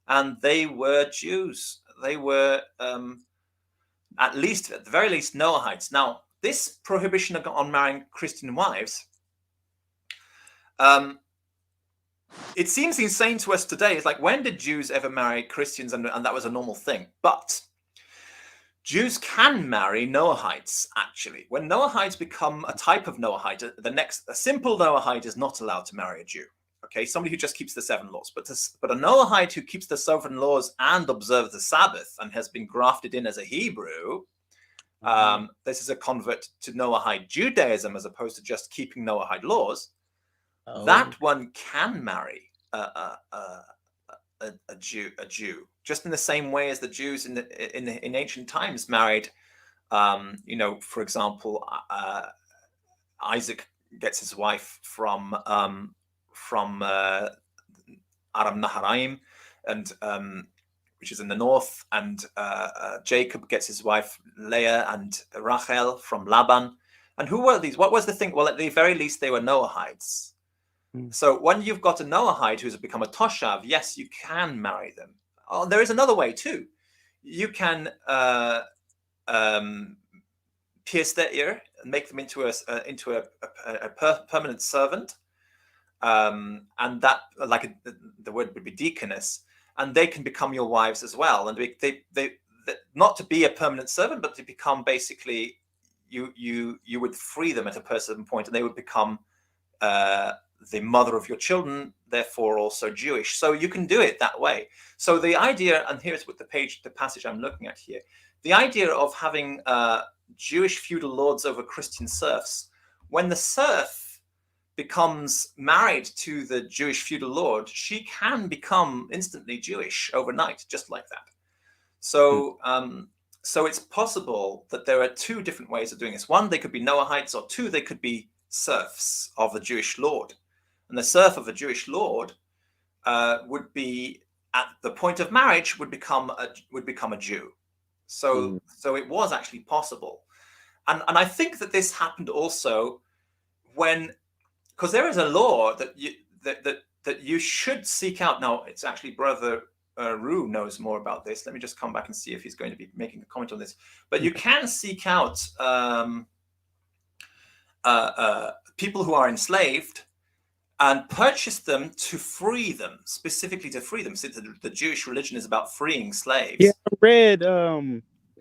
and they were Jews. They were at the very least, Noahides. Now, this prohibition on marrying Christian wives, it seems insane to us today. It's like, when did Jews ever marry Christians? And that was a normal thing. But Jews can marry Noahides, actually. When Noahides become a type of Noahide, a simple Noahide is not allowed to marry a Jew. Okay, somebody who just keeps the 7 laws. But a Noahide who keeps the 7 laws and observes the Sabbath and has been grafted in as a Hebrew, this is a convert to Noahide Judaism as opposed to just keeping Noahide laws. That one can marry a Jew, just in the same way as the Jews in ancient times married. For example, Isaac gets his wife from Aram Naharaim, and which is in the north, and Jacob gets his wife Leah and Rachel from Laban. And who were these? What was the thing? Well, at the very least, they were Noahides. So when you've got a Noahide who's become a Toshav, yes, you can marry them. Oh, there is another way too. You can pierce their ear and make them into a permanent servant, and that, like the word would be deaconess, and they can become your wives as well. And they not to be a permanent servant, but to become basically you would free them at a certain point, and they would become the mother of your children, therefore also Jewish. So you can do it that way. So the idea, and here's what the passage I'm looking at here, the idea of having Jewish feudal lords over Christian serfs, when the serf becomes married to the Jewish feudal lord, she can become instantly Jewish overnight, just like that. So so it's possible that there are 2 different ways of doing this. 1, they could be Noahides, or 2, they could be serfs of a Jewish lord. And the serf of a Jewish lord would be, at the point of marriage, would become a Jew. So it was actually possible, and I think that this happened also because there is a law that you should seek out. Now, it's actually Brother Rue knows more about this. Let me just come back and see if he's going to be making a comment on this. But you can seek out people who are enslaved and purchase them to free them, specifically to free them, since the Jewish religion is about freeing slaves. Yeah, I read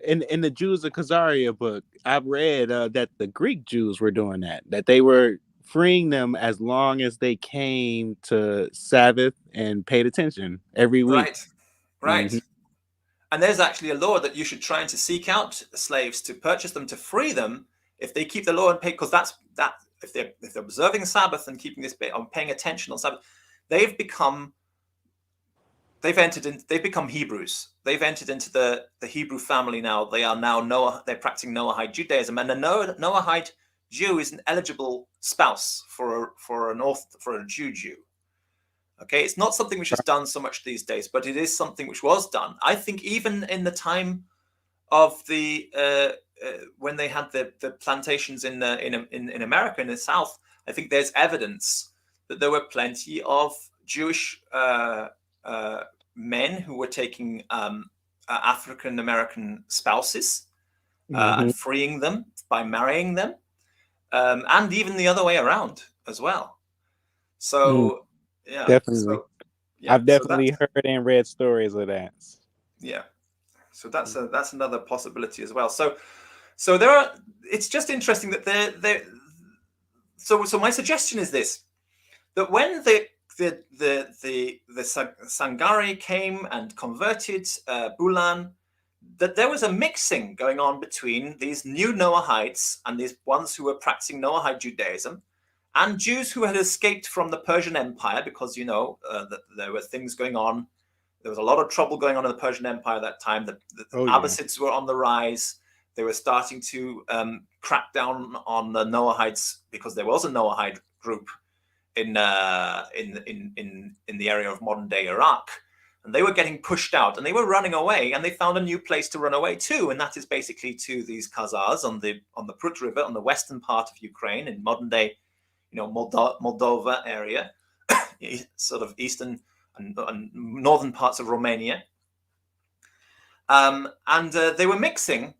in the Jews of Khazaria book, I've read that the Greek Jews were doing that they were freeing them as long as they came to Sabbath and paid attention every week. Right, right. Mm-hmm. And there's actually a law that you should try to seek out slaves to purchase them, to free them if they keep the law and pay, because that's that if they're observing Sabbath and keeping this bit on paying attention on Sabbath, they've become Hebrews. They've entered into the Hebrew family now. They are now they're practicing Noahide Judaism, and a Noahide Jew is an eligible spouse for a Jew. Okay, it's not something which is done so much these days, but it is something which was done. I think even in the time of the when they had the plantations in America, in the South, I think there's evidence that there were plenty of Jewish men who were taking African American spouses and freeing them by marrying them, and even the other way around as well. So yeah, definitely. so, yeah, I've definitely heard and read stories of that. Yeah, so that's another possibility as well. So there are. It's just interesting that they're so my suggestion is this: that when the Sangari came and converted Bulan, that there was a mixing going on between these new Noahides and these ones who were practicing Noahide Judaism, and Jews who had escaped from the Persian Empire, because that there were things going on. There was a lot of trouble going on in the Persian Empire at that time. The Abbasids were on the rise. They were starting to crack down on the Noahides, because there was a Noahide group in the area of modern day Iraq, and they were getting pushed out, and they were running away, and they found a new place to run away to, and that is basically to these Khazars on the Prut River, on the western part of Ukraine, in modern day, Moldova area, sort of eastern and northern parts of Romania, and they were mixing,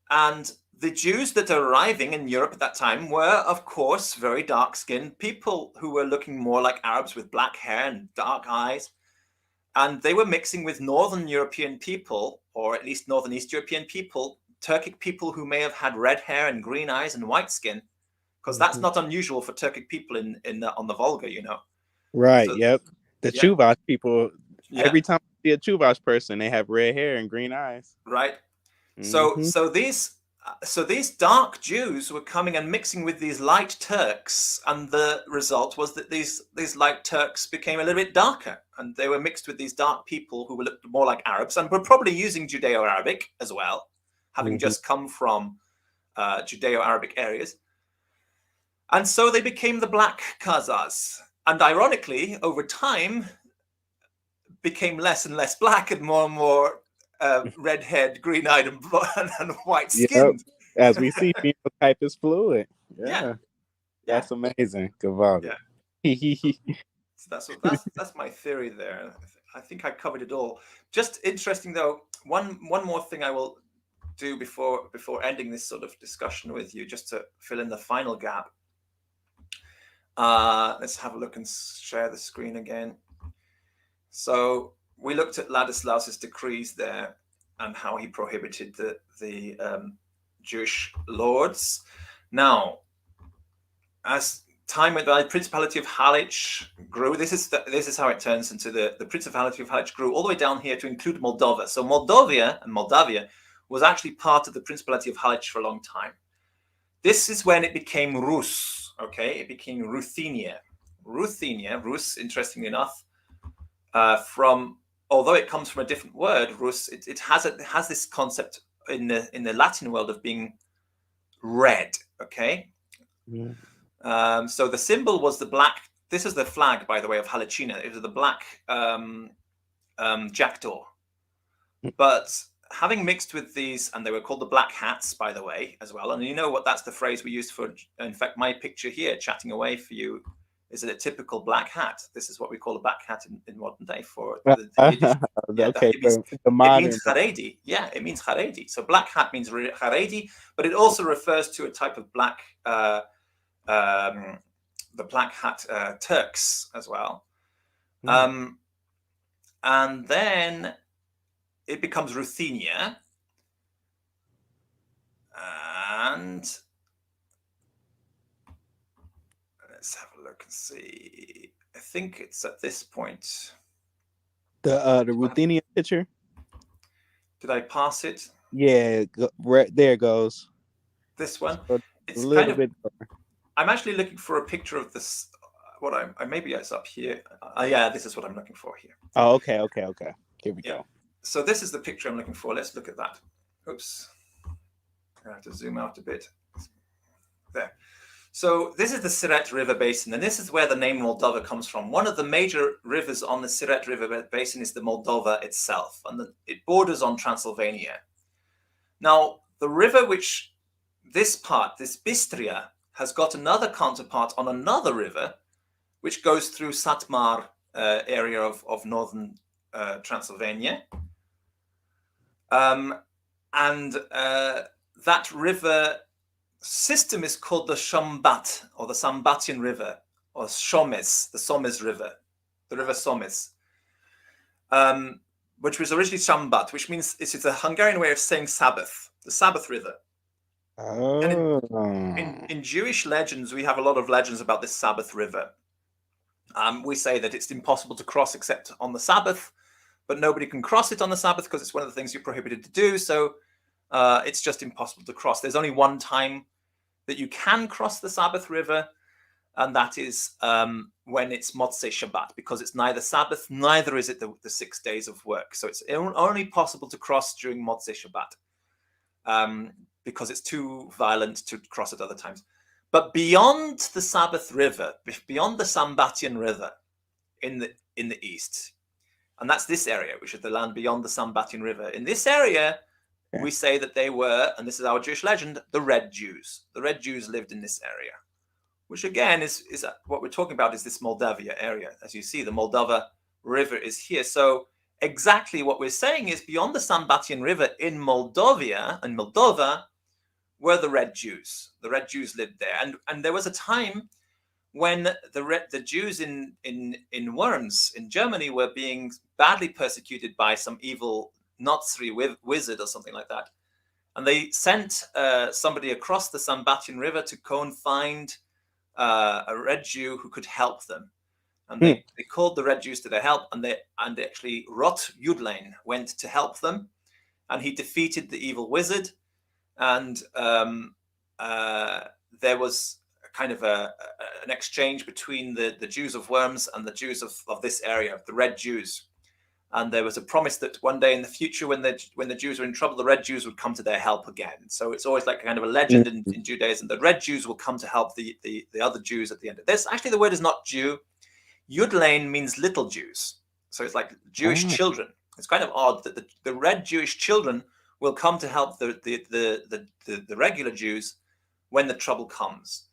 and the Jews that are arriving in Europe at that time were, of course, very dark-skinned people who were looking more like Arabs with black hair and dark eyes. And they were mixing with Northern European people, or at least Northern East European people, Turkic people who may have had red hair and green eyes and white skin, because that's not unusual for Turkic people on the Volga, Right, So, yep. The Chuvash people, every time I see a Chuvash person, they have red hair and green eyes. Right. So these dark Jews were coming and mixing with these light Turks, and the result was that these light Turks became a little bit darker, and they were mixed with these dark people who looked more like Arabs, and were probably using Judeo-Arabic as well, having just come from Judeo-Arabic areas. And so they became the Black Khazars, and ironically, over time, became less and less black and more red-haired, green-eyed, and white-skinned. Yep. As we see, phenotype is fluid. Yeah. That's amazing. Yeah. So that's my theory there. I think I covered it all. Just interesting though. One more thing I will do before ending this sort of discussion with you, just to fill in the final gap. Let's have a look and share the screen again. So we looked at Ladislaus's decrees there and how he prohibited the Jewish lords. Now, as time went by, the Principality of Halych grew. This is how it turns into the Principality of Halych grew all the way down here to include Moldova. So Moldavia was actually part of the Principality of Halych for a long time. This is when it became Rus. Okay, it became Ruthenia. Rus, interestingly enough, although it comes from a different word, Rus, it has this concept in the Latin world of being red. Okay. Yeah. So the symbol was the black. This is the flag, by the way, of Halicina. It was the black jackdaw. But having mixed with these, and they were called the black hats, by the way, as well. And you know what? That's the phrase we used for. In fact, my picture here, chatting away for you, is a typical black hat. This is what we call a black hat in modern day for the okay, it means Haredi. Yeah, it means Haredi. So black hat means Haredi, but it also refers to a type of black, the black hat Turks as well. And then it becomes Ruthenia. And let's have a look and see. I think it's at this point. The Ruthenian picture. Did I pass it? Yeah, right there it goes. This one. So It's a little kind of. bit. I'm actually looking for a picture of this. What I maybe it's up here. Yeah, this is what I'm looking for here. Oh, okay. Here we go. So this is the picture I'm looking for. Let's look at that. Oops. I have to zoom out a bit. There. So this is the Siret River Basin, and this is where the name Moldova comes from. One of the major rivers on the Siret River Basin is the Moldova itself, and it borders on Transylvania. Now, the river which this Bistria, has got another counterpart on another river, which goes through Satmar area of northern Transylvania. And that river system is called the Shambat, or the Sambatian River, or Shomes, the Somes River, the River Somes, which was originally Shambat, which means it's a Hungarian way of saying Sabbath, the Sabbath River. Oh. And in Jewish legends, we have a lot of legends about this Sabbath River. We say that it's impossible to cross except on the Sabbath, but nobody can cross it on the Sabbath because it's one of the things you're prohibited to do. So it's just impossible to cross. There's only one time that you can cross the Sabbath River, and that is when it's Motzei Shabbat, because it's neither Sabbath, neither is it the 6 days of work. So it's only possible to cross during Motzei Shabbat, because it's too violent to cross at other times. But beyond the Sabbath River, beyond the Sambatian River in the east, and that's this area, which is the land beyond the Sambatian River. In this area, we say that they were, and this is our Jewish legend, the Red Jews. The Red Jews lived in this area, which again is what we're talking about is this Moldavia area. As you see, the Moldova River is here. So exactly what we're saying is beyond the Sambatian River in Moldova, were the Red Jews. The Red Jews lived there. And there was a time when the Jews in Worms, in Germany, were being badly persecuted by some evil Nazi wizard or something like that. And they sent somebody across the Sambatian River to go and find a Red Jew who could help them. And they called the Red Jews to their help, and actually Rot Yudlein went to help them, and he defeated the evil wizard. And there was kind of an exchange between the Jews of Worms and the Jews of this area, the Red Jews. And there was a promise that one day in the future, when the Jews were in trouble, the Red Jews would come to their help again. So it's always like kind of a legend in Judaism. The Red Jews will come to help the other Jews at the end. There's actually, the word is not Jew. Yudlein means little Jews. So it's like Jewish children. It's kind of odd that the Red Jewish children will come to help the regular Jews when the trouble comes.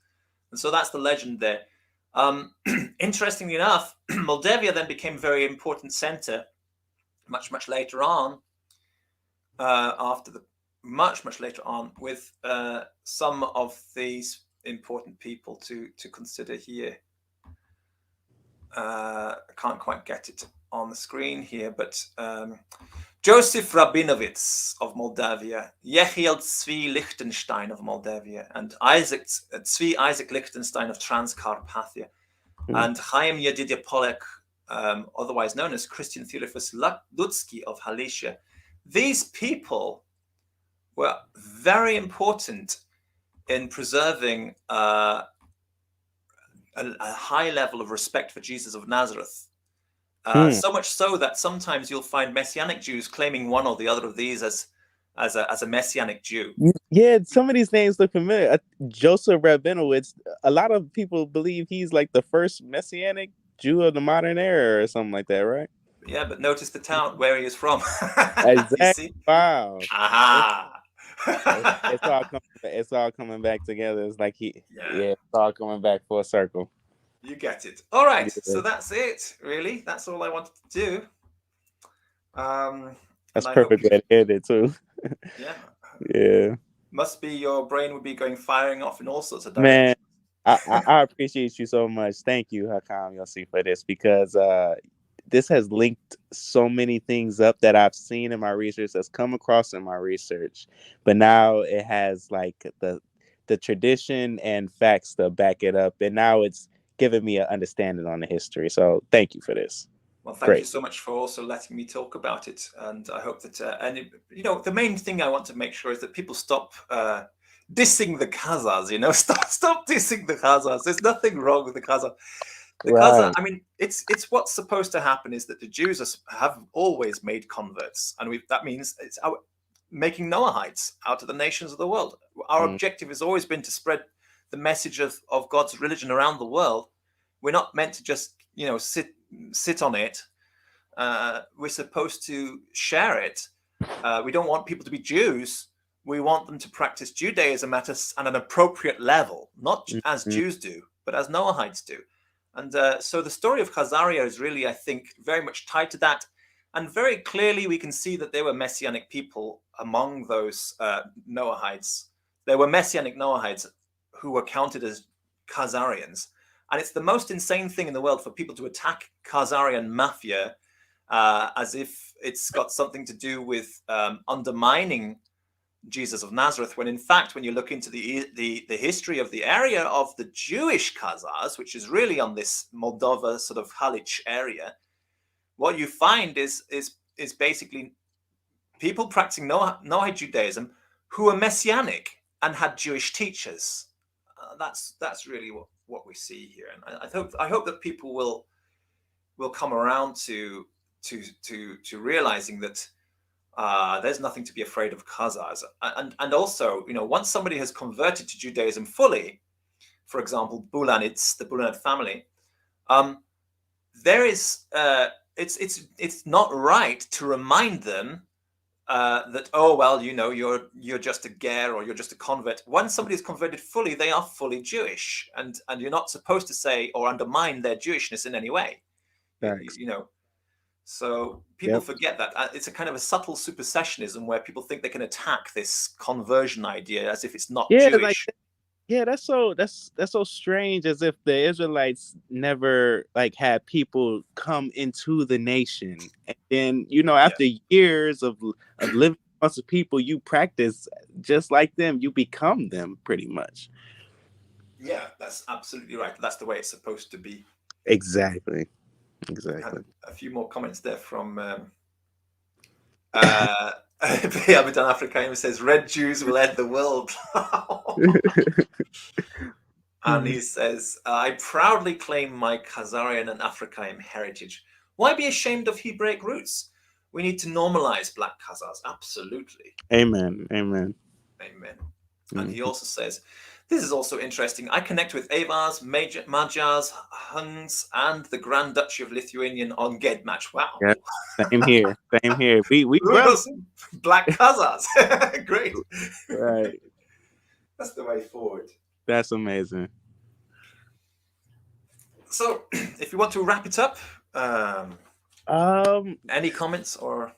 And so that's the legend there. Interestingly enough, Moldavia then became a very important center much later on, much later on, with some of these important people to consider here. I can't quite get it on the screen here, but Joseph Rabinovitz of Moldavia, Yechiel Tzvi Lichtenstein of Moldavia, and Tzvi Isaac Lichtenstein of Transcarpathia, and Chaim Yedidia Polek, otherwise known as Christian Theophilus Lutsky of Halicia. These people were very important in preserving a high level of respect for Jesus of Nazareth. So much so that sometimes you'll find Messianic Jews claiming one or the other of these as a Messianic Jew. Yeah, some of these names look familiar. Joseph Rabinowitz, a lot of people believe he's like the first Messianic Jew of the modern era or something like that, right? Yeah, but notice the town where he is from. Exactly. Wow. Aha. It's all coming back together. It's like it's all coming back full circle. You get it. All right. Yeah. So that's it, really. That's all I wanted to do. That's perfect way to end it too. Yeah. Yeah. Must be your brain would be firing off in all sorts of directions. Man, I appreciate you so much. Thank you, Hakam Jossi, for this, because this has linked so many things up that I've seen in my research, that's come across in my research. But now it has like the tradition and facts to back it up, and now it's given me an understanding on the history. So thank you for this. Well, thank you so much for also letting me talk about it, and I hope that the main thing I want to make sure is that people stop dissing the Khazars. Stop dissing the Khazars. There's nothing wrong with the Khazars. The Khazar, I mean, it's what's supposed to happen is that the Jews have always made converts, and that means it's making Noahides out of the nations of the world. Our objective has always been to spread the message of God's religion around the world. We're not meant to just sit on it. We're supposed to share it. We don't want people to be Jews. We want them to practice Judaism at an appropriate level, not as Jews do, but as Noahides do. And so the story of Khazaria is really, I think, very much tied to that. And very clearly, we can see that there were Messianic people among those Noahides. There were Messianic Noahides who were counted as Khazarians. And it's the most insane thing in the world for people to attack Khazarian mafia as if it's got something to do with undermining Jesus of Nazareth, when in fact, when you look into the history of the area of the Jewish Khazars, which is really on this Moldova sort of Halich area, what you find is basically people practicing Noahide Judaism who are Messianic and had Jewish teachers. That's really what we see here, and I hope that people will come around to realizing that there's nothing to be afraid of Khazars, and also once somebody has converted to Judaism fully, for example, Bulanids, the Bulanid family, there is it's not right to remind them that, oh well, you're just a ger or you're just a convert. Once somebody is converted fully, they are fully Jewish, and you're not supposed to say or undermine their Jewishness in any way. Thanks. So people forget that it's a kind of a subtle supersessionism where people think they can attack this conversion idea as if it's not Jewish. That's so strange, as if the Israelites never had people come into the nation, and then after years of living amongst people, you practice just like them, you become them pretty much. Yeah, that's absolutely right. That's the way it's supposed to be. Exactly. A few more comments there from Bei Abedan Africa says, "Red Jews will end the world." And he says, "I proudly claim my Khazarian and Afrikaim heritage. Why be ashamed of Hebraic roots? We need to normalize Black Khazars." Absolutely. Amen. And he also says, "This is also interesting. I connect with Avars, Magyars, Huns, and the Grand Duchy of Lithuania on GEDmatch." Wow. Yeah, same here. We brothers. Black Khazars. Great. Right. That's the way forward. That's amazing. So, if you want to wrap it up, any comments or?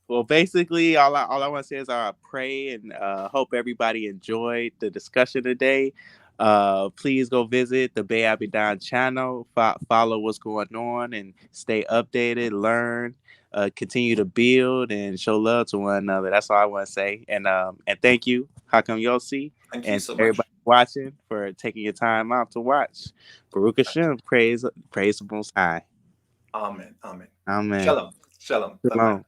Well, basically, all I want to say is I pray and hope everybody enjoyed the discussion today. Please go visit the Bei Abedan channel, follow what's going on, and stay updated, learn, continue to build, and show love to one another. That's all I want to say. And thank you, Hakam Jossi, and so everybody watching for taking your time out to watch. Baruch Hashem, praise the Most High. Amen. Amen. Shalom. Shalom.